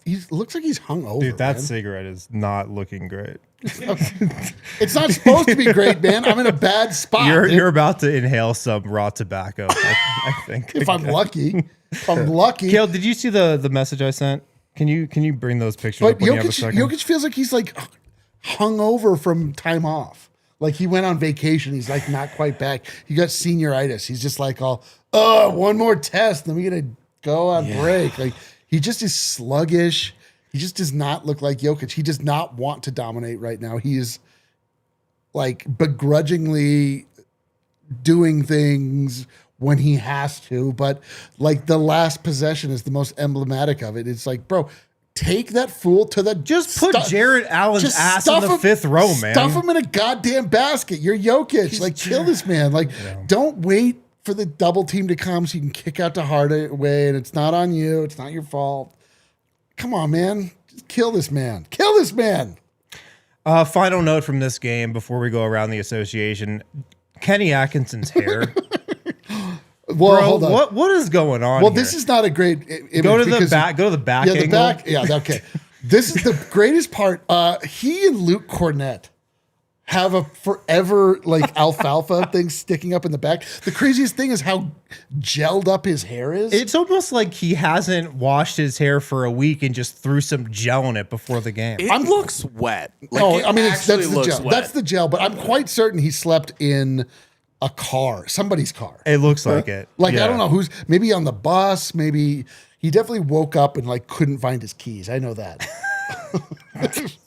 He looks like he's hungover. Dude, that cigarette is not looking great. It's not supposed to be great, man. I'm in a bad spot. You're about to inhale some raw tobacco, I think. If I'm lucky. Kale, did you see the message I sent? Can you bring those pictures But up when you have a second? Jokic feels like he's like hungover from time off. Like he went on vacation. He's like not quite back. He got senioritis. He's just like one more test. Then we're going to go on break. Like he just is sluggish. He just does not look like Jokic. He does not want to dominate right now. He is like begrudgingly doing things when he has to. But like the last possession is the most emblematic of it. It's like, bro, take that fool to the... Just put Jared Allen's ass in the fifth row, man. Stuff him in a goddamn basket. You're Jokic. Kill this man. Don't wait for the double team to come so you can kick out to Hardaway and it's not on you. It's not your fault. Come on, man. Just kill this man. Kill this man. Final note from this game before we go around the association. Kenny Atkinson's hair. Well, bro, hold on. What is going on? Well, here? This is not a great image. Go to the back. Go to the back. Yeah, the angle. back. Yeah, okay. This is the greatest part. He and Luke Cornett have a forever like alfalfa thing sticking up in the back. The craziest thing is how gelled up his hair is. It's almost like he hasn't washed his hair for a week and just threw some gel in it before the game. It looks wet. That's the looks gel. wet. That's the gel. But I'm quite certain he slept in a car, somebody's car. It looks like it. Like, I don't know who's, maybe on the bus, maybe he definitely woke up and like couldn't find his keys. I know that.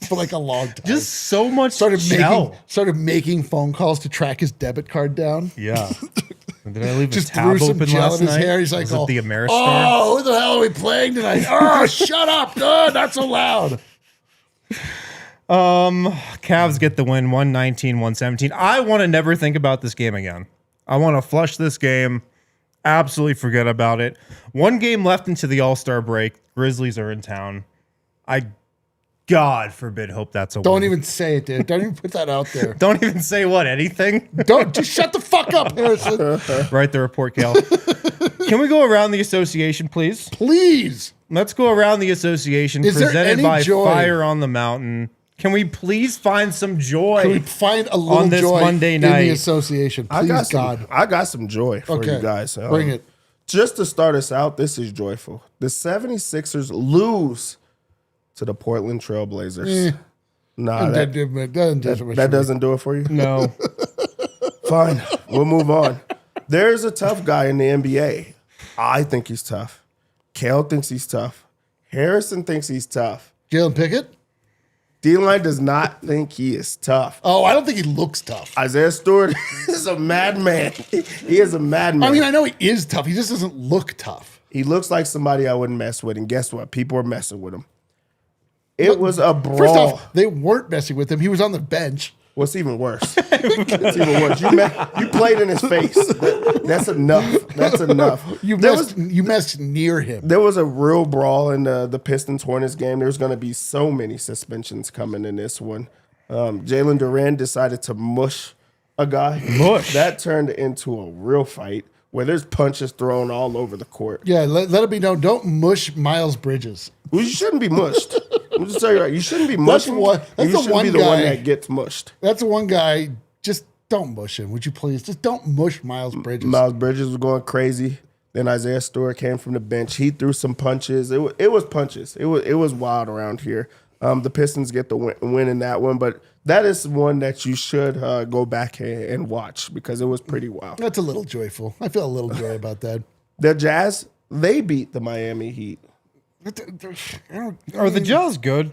For like a long time. Just so much gel. Started making phone calls to track his debit card down. Yeah. Did I leave Just his tab threw some open gel last in his night? hair. He's like, Was it the Ameristar? Oh, who the hell are we playing tonight? Oh, shut up. Oh, not so loud. Cavs get the win, 119-117. I want to never think about this game again. I want to flush this game, absolutely forget about it. One game left into the All-Star break. Grizzlies are in town. I, God forbid, hope that's a win. Don't even say it, dude. Don't even put that out there. Don't even say what, anything? Don't, just shut the fuck up, Harrison. Write the report, Cal. Can we go around the association, please? Please. Let's go around the association Is there presented any by joy? Fire on the Mountain. Can we please find some joy? Can we find a little on this joy Monday in night? the association? Please, God. I got some joy for you guys. Bring it. Just to start us out, this is joyful. The 76ers lose to the Portland Trailblazers. Nah, that doesn't do it for you? No. Fine. We'll move on. There's a tough guy in the NBA. I think he's tough. Kale thinks he's tough. Harrison thinks he's tough. Jalen Pickett? D-Line does not think he is tough. Oh, I don't think he looks tough. Isaiah Stewart is a madman. He is a madman. I mean, I know he is tough. He just doesn't look tough. He looks like somebody I wouldn't mess with. And guess what? People are messing with him. It was a brawl. First off, they weren't messing with him. He was on the bench. What's even worse? It's even worse. You played in his face. That's enough. That's enough. You messed near him. There was a real brawl in the Pistons Hornets game. There's going to be so many suspensions coming in this one. Jalen Duren decided to mush a guy. Mush. That turned into a real fight where there's punches thrown all over the court. Yeah, let it be known. Don't mush Miles Bridges. Well, you shouldn't be mushed. I'm just telling you right. You shouldn't be mushing. That's you the shouldn't one be the one guy- that gets mushed. That's the one guy. Just don't mush him, would you please? Just don't mush Miles Bridges. Miles Bridges was going crazy. Then Isaiah Stewart came from the bench. He threw some punches. It was punches. It was wild around here. The Pistons get the win in that one, but that is one that you should go back and watch because it was pretty wild. That's a little joyful. I feel a little joy about that. The Jazz, they beat the Miami Heat. Are the Jazz good?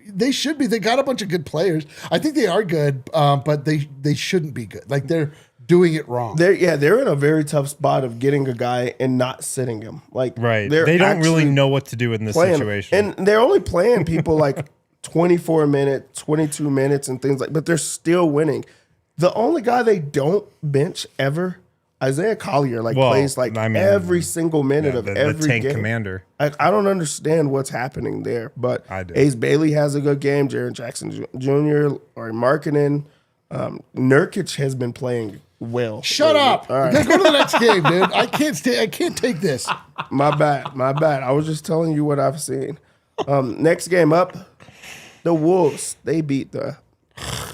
They should be. They got a bunch of good players. I think they are good, but they shouldn't be good. Like they're doing it wrong. They're in a very tough spot of getting a guy and not sitting him. Like Right. they're They don't really actually know what to do in this playing- situation. and they're only playing people like 24 minutes, 22 minutes, and things like. But they're still winning. The only guy they don't bench ever, Isaiah Collier, plays every single minute of the every tank game. commander. I don't understand what's happening there, but I do. Ace Bailey has a good game. Jaren Jackson Jr. or Markkinen. Nurkic has been playing well. Shut lately. up. All right. Let's go to the next game, dude. I can't take this. My bad. I was just telling you what I've seen. Next game up, the Wolves. They beat the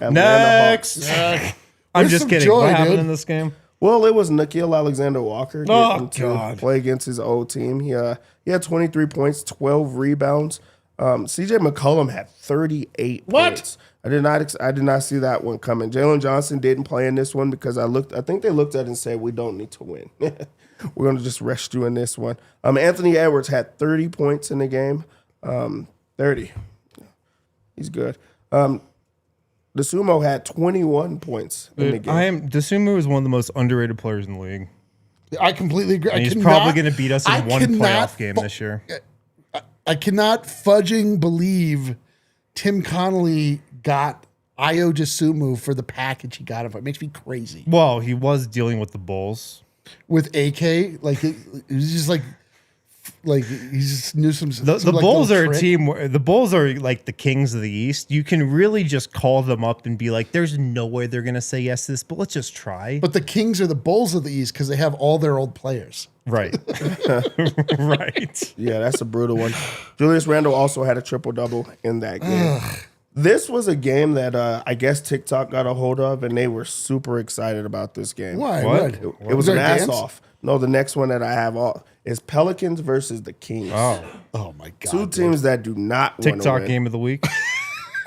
Atlanta Hawks. Next. I'm There's just some kidding. joy, What happened dude. in this game? Well, it was Nickeil Alexander-Walker Oh, getting to God. play against his old team. He had 23 points, 12 rebounds. CJ McCollum had 38 What? points. I did not see that one coming. Jalen Johnson didn't play in this one because I think they looked at it and said, we don't need to win. We're going to just rest you in this one. Anthony Edwards had 30 points in the game. 30. He's good. The Sumo had 21 points in the game. Dasumu is one of the most underrated players in the league. I completely agree. And he's probably going to beat us in one playoff game this year. I cannot fudging believe Tim Connolly got Ayo Dosunmu for the package he got him for. It makes me crazy. Well, he was dealing with the Bulls. With AK, like it was just like he just knew some. The some, like, Bulls little are a trick. team where the Bulls are like the kings of the East. You can really just call them up and be like, there's no way they're going to say yes to this, but let's just try. But the Kings are the Bulls of the East because they have all their old players. Right. Right. Yeah, that's a brutal one. Julius Randle also had a triple-double in that game. This was a game that I guess TikTok got a hold of, and they were super excited about this game. Why? What? It was there an a dance? ass-off. No, the next one that I have is Pelicans versus the Kings. Oh my god! Two teams that do not want to TikTok win. game of the week.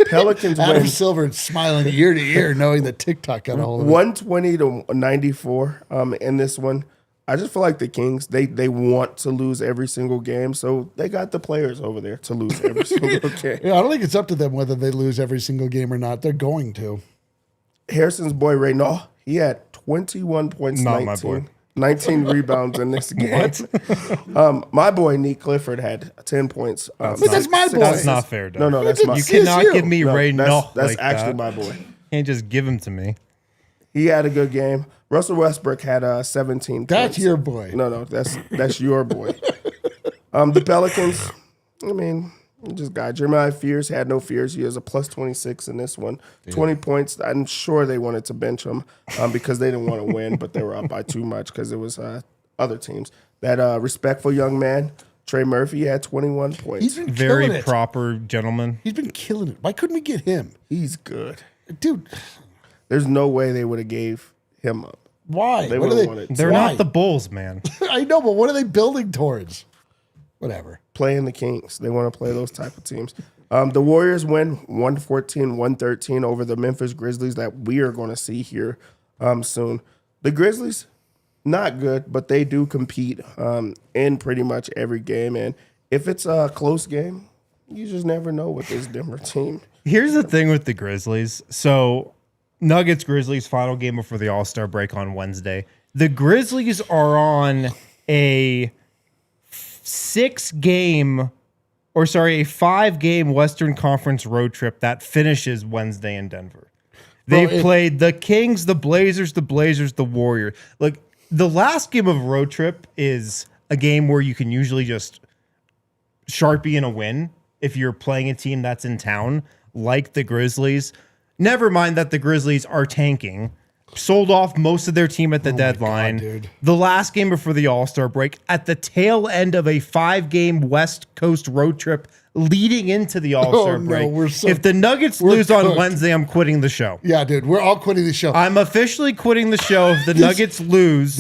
Pelicans Adam win Silver smiling ear to ear, knowing that TikTok got a hold of it. 120 to 94 in this one. I just feel like the Kings, they want to lose every single game, so they got the players over there to lose every single game. Yeah, I don't think it's up to them whether they lose every single game or not. They're going to. Harrison's boy Reynaud, he had 21 points, Not my 19, boy. 19 rebounds in this game. My boy Nick Clifford had 10 points. But that's my boy. That's not fair, Doug. No, that's my You CSU. cannot give me no, Ray that's like actually that. my boy. You can't just give him to me. He had a good game. Russell Westbrook had 17 That's points. your boy. No, that's your boy. The Pelicans, I mean, just got Jeremiah Fears had no fears. He has a plus 26 in this one. 20 points. I'm sure they wanted to bench him because they didn't want to win, but they were up by too much because it was other teams. That respectful young man, Trey Murphy, had 21 points. He's been Very killing it. proper gentleman. He's been killing it. Why couldn't we get him, He's good. dude? There's no way they would have gave him up. Why? They What would are have wanted They're Why? not the Bulls, man. I know, but what are they building towards? Whatever. playing the Kings. They want to play those type of teams. The Warriors win 114-113 over the Memphis Grizzlies that we are going to see here soon. The Grizzlies, not good, but they do compete in pretty much every game. And if it's a close game, you just never know with this Denver team. Here's the thing with the Grizzlies. So, Nuggets Grizzlies final game before the All-Star break on Wednesday. The Grizzlies are on a 5-game Western Conference road trip that finishes Wednesday in Denver. They've played the Kings, the Blazers, the Warriors. Like, the last game of a road trip is a game where you can usually just Sharpie in a win if you're playing a team that's in town, like the Grizzlies. Never mind that the Grizzlies are tanking. sold off most of their team at the deadline. God, dude. The last game before the All-Star break, at the tail end of a 5-game West Coast road trip leading into the All-Star break. If the Nuggets lose on Wednesday, I'm quitting the show. Yeah, dude, we're all quitting the show. I'm officially quitting the show if the Nuggets lose.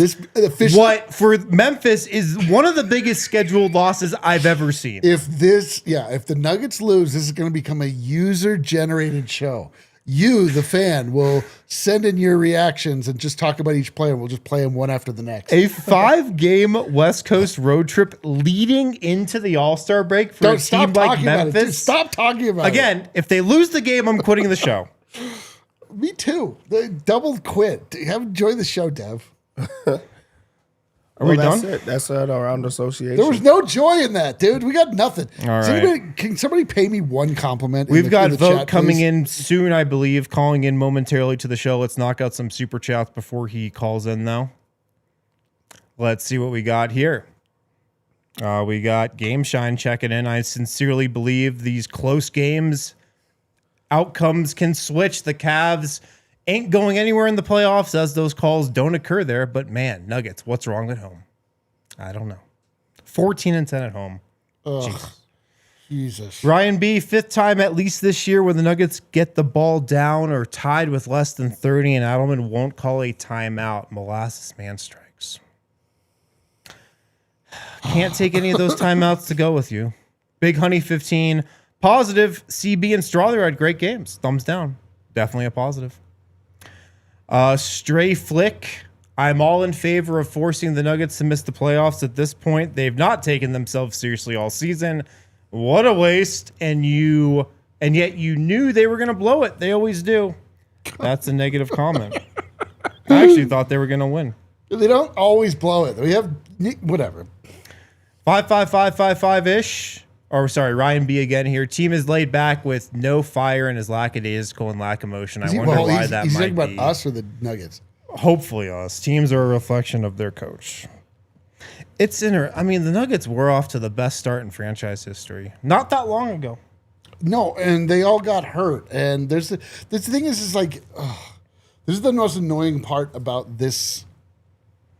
What for Memphis is one of the biggest scheduled losses I've ever seen. If the Nuggets lose, this is going to become a user-generated show. You, the fan, will send in your reactions and just talk about each player. We'll just play them one after the next. A 5-game West Coast road trip leading into the All-Star break for a team like Memphis. Stop talking about it. Again, if they lose the game, I'm quitting the show. Me too. They double quit. Enjoy the show, Dev. Are we that's done? It. That's it around association. There was no joy in that, dude. We got nothing. All right. Can somebody pay me one compliment? We've got in the Vogt chat, coming please? in soon, I believe, calling in momentarily to the show. Let's knock out some super chats before he calls in, though. Let's see what we got here. We got Game Shine checking in. I sincerely believe these close games outcomes can switch. The Cavs ain't going anywhere in the playoffs as those calls don't occur there. But man, Nuggets, what's wrong at home? I don't know. 14-10 at home. Jesus. Ryan B, 5th time at least this year where the Nuggets get the ball down or tied with less than 30 and Adelman won't call a timeout. Molasses man strikes. Can't take any of those timeouts to go with you. Big Honey 15. Positive. CB and Strawther had great games. Thumbs down. Definitely a positive. Stray Flick. I'm all in favor of forcing the Nuggets to miss the playoffs at this point. They've not taken themselves seriously all season. What a waste. And yet you knew they were going to blow it. They always do. That's a negative comment. I actually thought they were going to win. They don't always blow it. We have whatever. 55555-ish. Or sorry, Ryan B again here. Team is laid back with no fire and is lackadaisical and lack emotion. I wonder why that might be. He's talking about us or the Nuggets? Hopefully us. Teams are a reflection of their coach. I mean, the Nuggets were off to the best start in franchise history. Not that long ago. No, and they all got hurt. And the thing is like, this is the most annoying part about this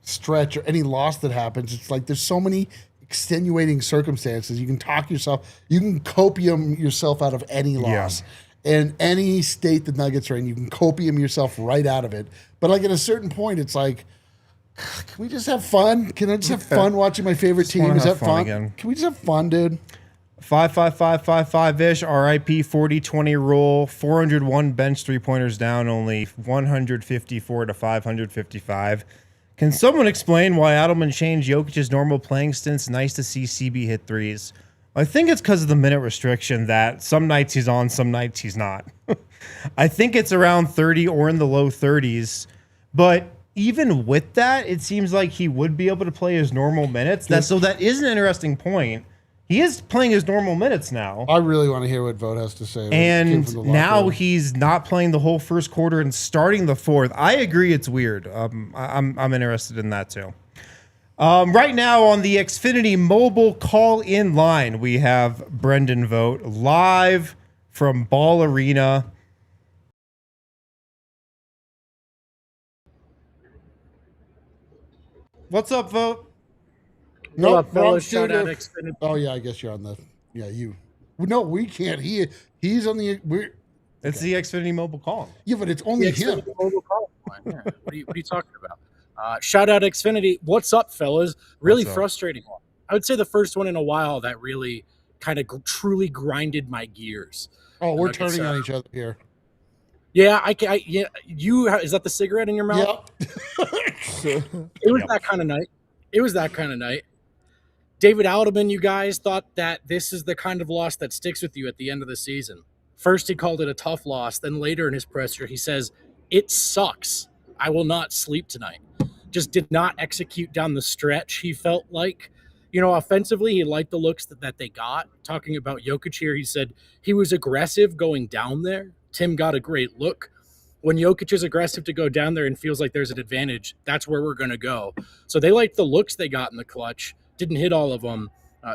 stretch or any loss that happens. It's like there's so many extenuating circumstances. You can copium yourself out of any loss. Yeah. In any state the Nuggets are in, you can copium yourself right out of it. But like at a certain point, it's like, can we just have fun? Can I just have fun watching my favorite team? Is that fun? Again. Can we just have fun, dude? 55555-ish, RIP 40-20 rule, 401 bench three-pointers down, only 154 to 555. Can someone explain why Adelman changed Jokic's normal playing stints? Nice to see CB hit threes. I think it's because of the minute restriction that some nights he's on, some nights he's not. I think it's around 30 or in the low 30s. But even with that, it seems like he would be able to play his normal minutes. So that is an interesting point. He is playing his normal minutes now. I really want to hear what Vogt has to say. And now he's not playing the whole first quarter and starting the fourth. I agree it's weird. I'm interested in that too. Right now on the Xfinity mobile call-in line, we have Brendan Vogt live from Ball Arena. What's up, Vogt? No, fellas. Shout out Xfinity. Oh yeah, I guess you're on the. Yeah, you. No, we can't. He's on the. It's the Xfinity mobile call. Yeah, but it's only him. Mobile call line. Yeah. What are you talking about? Shout out Xfinity. What's up, fellas? Really frustrating one. I would say the first one in a while that really kind of truly grinded my gears. Oh, we're turning on each other here. Yeah, is that the cigarette in your mouth? Yep. It was that kind of night. David Adelman, you guys thought that this is the kind of loss that sticks with you at the end of the season. First, he called it a tough loss. Then later in his presser, he says, "It sucks. I will not sleep tonight." Just did not execute down the stretch, he felt like. Offensively, he liked the looks that they got. Talking about Jokic here, he said he was aggressive going down there. Tim got a great look. When Jokic is aggressive to go down there and feels like there's an advantage, that's where we're going to go. So they liked the looks they got in the clutch. Didn't hit all of them.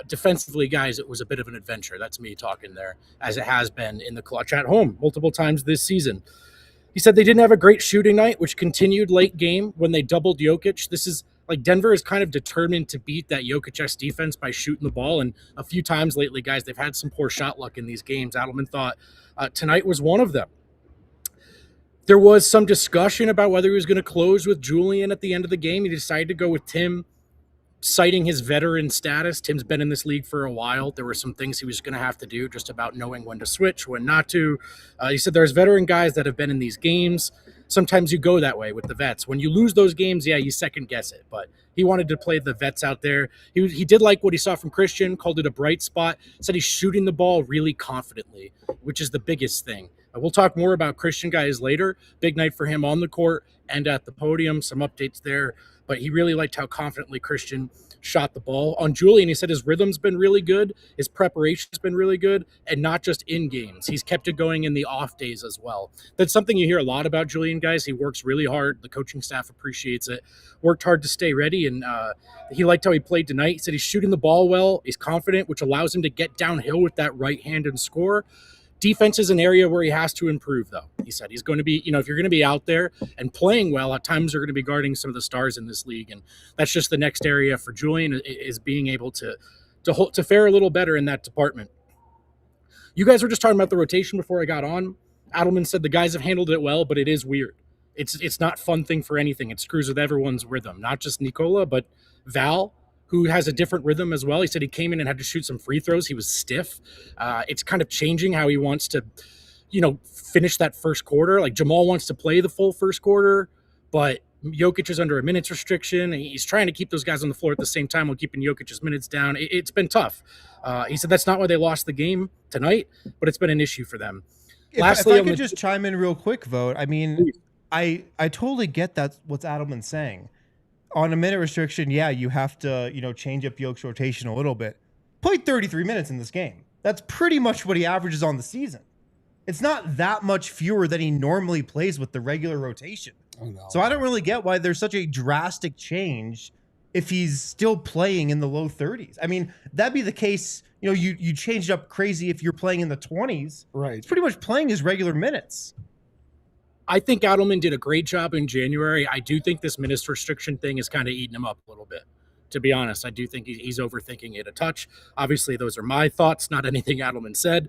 Defensively, guys, it was a bit of an adventure. That's me talking there, as it has been in the clutch at home multiple times this season. He said they didn't have a great shooting night, which continued late game when they doubled Jokic. This is like Denver is kind of determined to beat that Jokic-esque defense by shooting the ball. And a few times lately, guys, they've had some poor shot luck in these games. Adelman thought tonight was one of them. There was some discussion about whether he was going to close with Julian at the end of the game. He decided to go with Tim, citing his veteran status. Tim's been in this league for a while. There were some things he was going to have to do just about knowing when to switch, when not to. He said there's veteran guys that have been in these games. Sometimes you go that way with the vets. When you lose those games, yeah, you second guess it. But he wanted to play the vets out there. He did like what he saw from Christian, called it a bright spot, said he's shooting the ball really confidently, which is the biggest thing. We'll talk more about Christian guys later. Big night for him on the court and at the podium. Some updates there. But he really liked how confidently Christian shot the ball. On Julian, he said his rhythm's been really good. His preparation's been really good. And not just in games. He's kept it going in the off days as well. That's something you hear a lot about Julian, guys. He works really hard. The coaching staff appreciates it. Worked hard to stay ready. And he liked how he played tonight. He said he's shooting the ball well. He's confident, which allows him to get downhill with that right hand and score. Defense is an area where he has to improve, though. He said he's going to be, if you're going to be out there and playing well, at times you're going to be guarding some of the stars in this league. And that's just the next area for Julian, is being able to fare a little better in that department. You guys were just talking about the rotation before I got on. Adelman said the guys have handled it well, but it is weird. It's not a fun thing for anything. It screws with everyone's rhythm, not just Nikola, but Val, who has a different rhythm as well. He said he came in and had to shoot some free throws. He was stiff. It's kind of changing how he wants to, finish that first quarter. Like Jamal wants to play the full first quarter, but Jokic is under a minutes restriction. He's trying to keep those guys on the floor at the same time while keeping Jokic's minutes down. It's been tough. He said that's not why they lost the game tonight, but it's been an issue for them. If I could just chime in real quick, Vogt. I mean, I totally get that's what Adelman's saying. On a minute restriction, yeah, you have to, change up Jokic's rotation a little bit. Played 33 minutes in this game. That's pretty much what he averages on the season. It's not that much fewer than he normally plays with the regular rotation. So I don't really get why there's such a drastic change if he's still playing in the low 30s. I mean, that'd be the case, you changed up crazy if you're playing in the 20s. Right. It's pretty much playing his regular minutes. I think Adelman did a great job in January. I do think this minutes restriction thing is kind of eating him up a little bit. To be honest, I do think he's overthinking it a touch. Obviously, those are my thoughts, not anything Adelman said.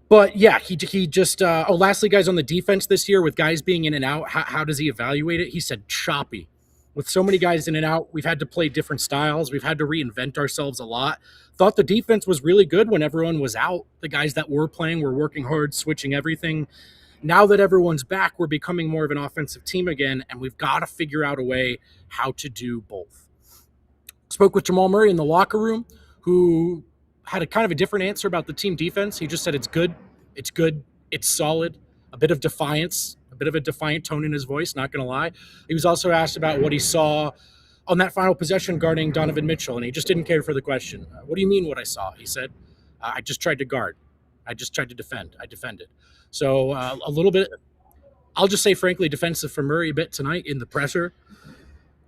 But yeah, he just, lastly, guys, on the defense this year with guys being in and out, how does he evaluate it? He said choppy. With so many guys in and out, we've had to play different styles. We've had to reinvent ourselves a lot. Thought the defense was really good when everyone was out. The guys that were playing were working hard, switching everything. Now that everyone's back, we're becoming more of an offensive team again, and we've got to figure out a way how to do both. Spoke with Jamal Murray in the locker room, who had a kind of a different answer about the team defense. He just said it's good, it's solid, a bit of defiance, a bit of a defiant tone in his voice, not going to lie. He was also asked about what he saw on that final possession guarding Donovan Mitchell, and he just didn't care for the question. What do you mean what I saw? He said, I just tried to guard. I just tried to defend. I defended. So a little bit, I'll just say, frankly, defensive for Murray a bit tonight in the pressure.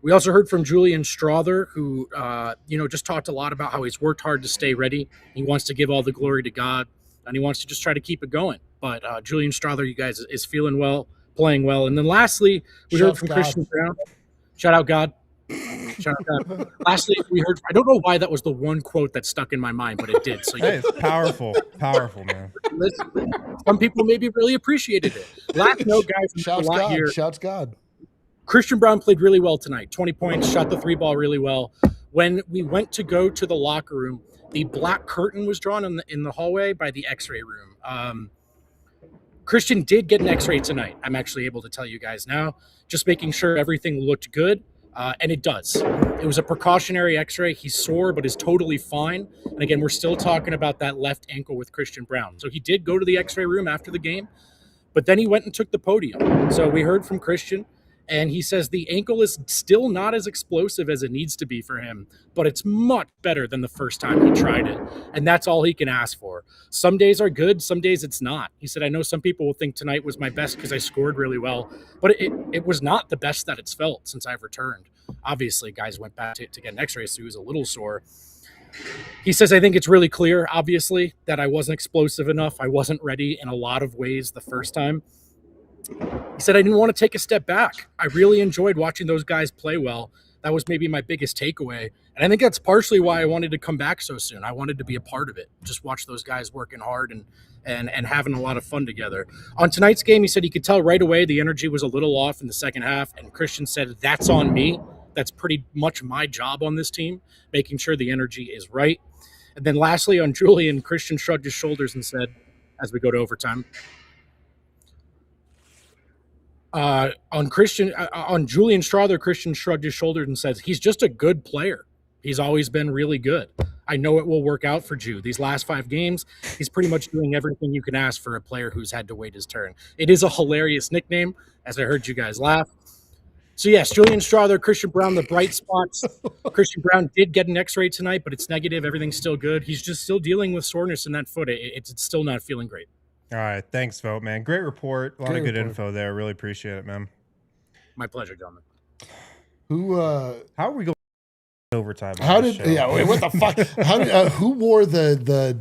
We also heard from Julian Strawther, who, just talked a lot about how he's worked hard to stay ready. He wants to give all the glory to God, and he wants to just try to keep it going. But Julian Strawther, you guys, is feeling well, playing well. And then lastly, we heard from Christian Brown. Shout out God. Shout out God. Lastly, we heard, I don't know why that was the one quote that stuck in my mind, but it did. So it's powerful, man. Listen, some people maybe really appreciated it. Last note, guys, Shouts a lot God. here. Shouts God. Christian Brown played really well tonight. 20 points, shot the three ball really well. When we went to go to the locker room, the black curtain was drawn in the hallway by the x-ray room. Christian did get an x-ray tonight. I'm actually able to tell you guys now, just making sure everything looked good. And it does. It was a precautionary x-ray. He's sore, but is totally fine. And again, we're still talking about that left ankle with Christian Brown. So he did go to the x-ray room after the game, but then he went and took the podium. So we heard from Christian, and he says the ankle is still not as explosive as it needs to be for him, but it's much better than the first time he tried it. And that's all he can ask for. Some days are good, some days it's not. He said, I know some people will think tonight was my best because I scored really well, but it was not the best that it's felt since I've returned. Obviously, guys went back to get an x-ray, so he was a little sore. He says, I think it's really clear, obviously, that I wasn't explosive enough. I wasn't ready in a lot of ways the first time. He said, I didn't want to take a step back. I really enjoyed watching those guys play well. That was maybe my biggest takeaway. And I think that's partially why I wanted to come back so soon. I wanted to be a part of it. Just watch those guys working hard and having a lot of fun together. On tonight's game, he said he could tell right away the energy was a little off in the second half. And Christian said, that's on me. That's pretty much my job on this team, making sure the energy is right. And then lastly, on Julian, Christian shrugged his shoulders and said, as we go to overtime, on Julian Strawther, Christian shrugged his shoulders and says, he's just a good player. He's always been really good. I know it will work out for Ju. These last 5 games, he's pretty much doing everything you can ask for a player who's had to wait his turn. It is a hilarious nickname, as I heard you guys laugh. So yes, Julian Strawther, Christian Braun, the bright spots. Christian Braun did get an X-ray tonight, but it's negative. Everything's still good. He's just still dealing with soreness in that foot. It's still not feeling great. All right. Thanks, Vogt, man. Great report. A lot of good info there. Really appreciate it, man. My pleasure, gentlemen. How are we going overtime? What the fuck? Who wore the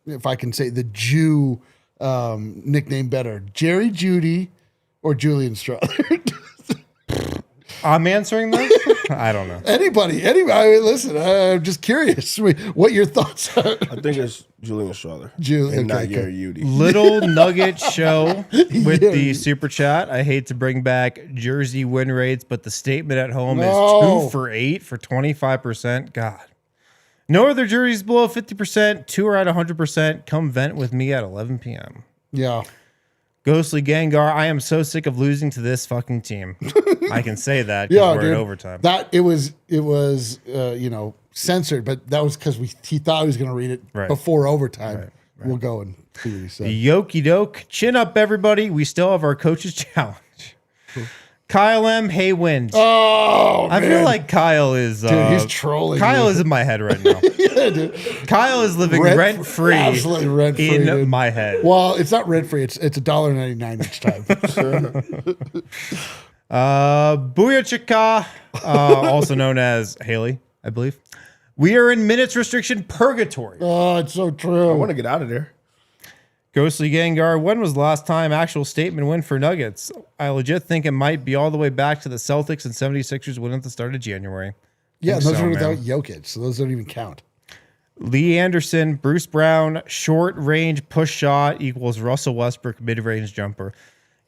if I can say the Jew nickname better, Jerry Judy or Julian Strawther? I'm answering that. I don't know. Anybody. I mean, listen, I'm just curious what your thoughts are. I think it's Julian Strawther. Julian, not Gary Udy. Little Nugget show with the super chat. I hate to bring back Jersey win rates, but the statement at home is 2 for 8 for 25%. God. No other jerseys below 50%. 2 are at 100%. Come vent with me at 11 p.m. Yeah. Ghostly Gengar, I am so sick of losing to this fucking team. I can say that because we're in overtime. That it was censored, but that was because he thought he was going to read it before overtime. Right. We'll go and see what he said. Yoki doke, chin up, everybody. We still have our coach's challenge. Kyle M. Hey Wind. Oh, I feel like Kyle is. Dude, he's trolling. Kyle is in my head right now. Yeah, dude. Kyle is living rent free. Absolutely rent free in my head. Well, it's not rent free. It's $1.99 each time. Booyah Chika, also known as Haley, I believe. We are in minutes restriction purgatory. Oh, it's so true. I want to get out of there. Ghostly Gengar, when was the last time actual statement win for Nuggets? I legit think it might be all the way back to the Celtics and 76ers win at the start of January. Yeah, those are without Jokic, so those don't even count. Lee Anderson, Bruce Brown, short range push shot equals Russell Westbrook mid-range jumper.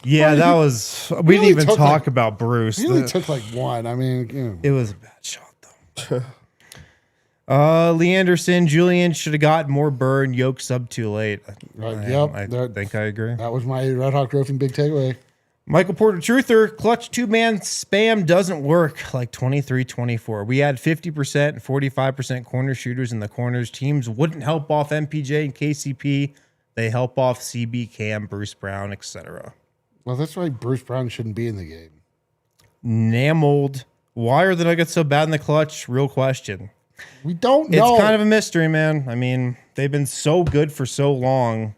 Yeah, that was... We didn't even talk about Bruce. He only took like one. I mean... It was a bad shot, though. Lee Anderson, Julian should have got more burn. Yoke sub too late. I think I agree. That was my Red Hawk Roofing big takeaway. Michael Porter Truther, clutch 2-man spam doesn't work like 23-24. We had 50% and 45% corner shooters in the corners. Teams wouldn't help off MPJ and KCP. They help off CB, Cam, Bruce Brown, etc. Well, that's why Bruce Brown shouldn't be in the game. Namold. Why are the Nuggets so bad in the clutch? Real question. We don't know. It's kind of a mystery, man. I mean, they've been so good for so long.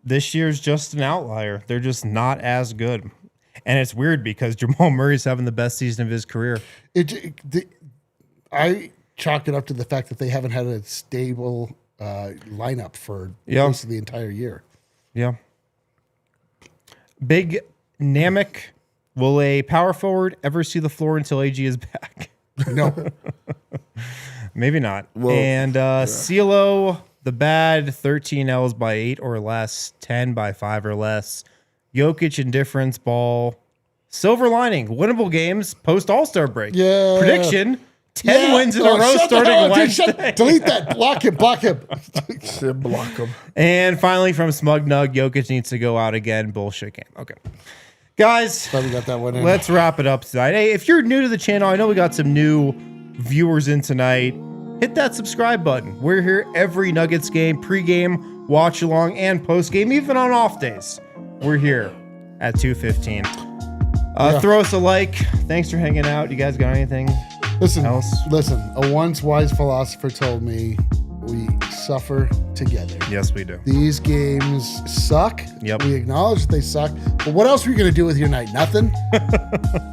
This year's just an outlier. They're just not as good. And it's weird because Jamal Murray's having the best season of his career. I chalk it up to the fact that they haven't had a stable lineup for most of the entire year. Yeah. Big Namek. Will a power forward ever see the floor until AG is back? No. Maybe not. Well, and CeeLo, the bad, 13 L's by 8 or less, 10 by 5 or less. Jokic, indifference, ball. Silver lining, winnable games, post All-Star break. Yeah. Prediction, 10 wins in a row starting Wednesday. Delete that. Block him. Block him. Block him. And finally from Smugnug, Jokic needs to go out again. Bullshit game. Okay. Guys, we got that one in. Let's wrap it up tonight. Hey, if you're new to the channel, I know we got some new viewers in tonight. Hit that subscribe button. We're here every Nuggets game, pregame, watch along, and postgame, even on off days. We're here at 2:15. Throw us a like. Thanks for hanging out. You guys got anything else? Listen, a once wise philosopher told me we suffer together. Yes, we do. These games suck. Yep. We acknowledge that they suck. But what else are you going to do with your night? Nothing.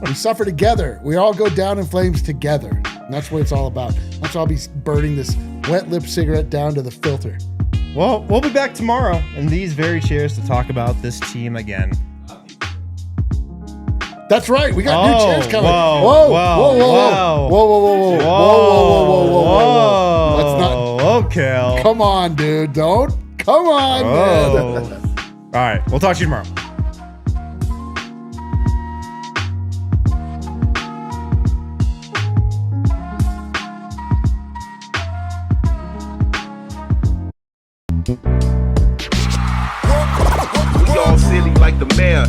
We suffer together. We all go down in flames together. And that's what it's all about. That's why I'll be burning this wet lip cigarette down to the filter. Well, we'll be back tomorrow in these very chairs to talk about this team again. That's right. We got new chairs coming. Whoa, Whoa, whoa, whoa, whoa, whoa. whoa, whoa, whoa, whoa, whoa, whoa, whoa, whoa, whoa. Let's not. Okay. Come on, dude. Don't. Come on, man. All right. We'll talk to you tomorrow. We all silly like the mayor.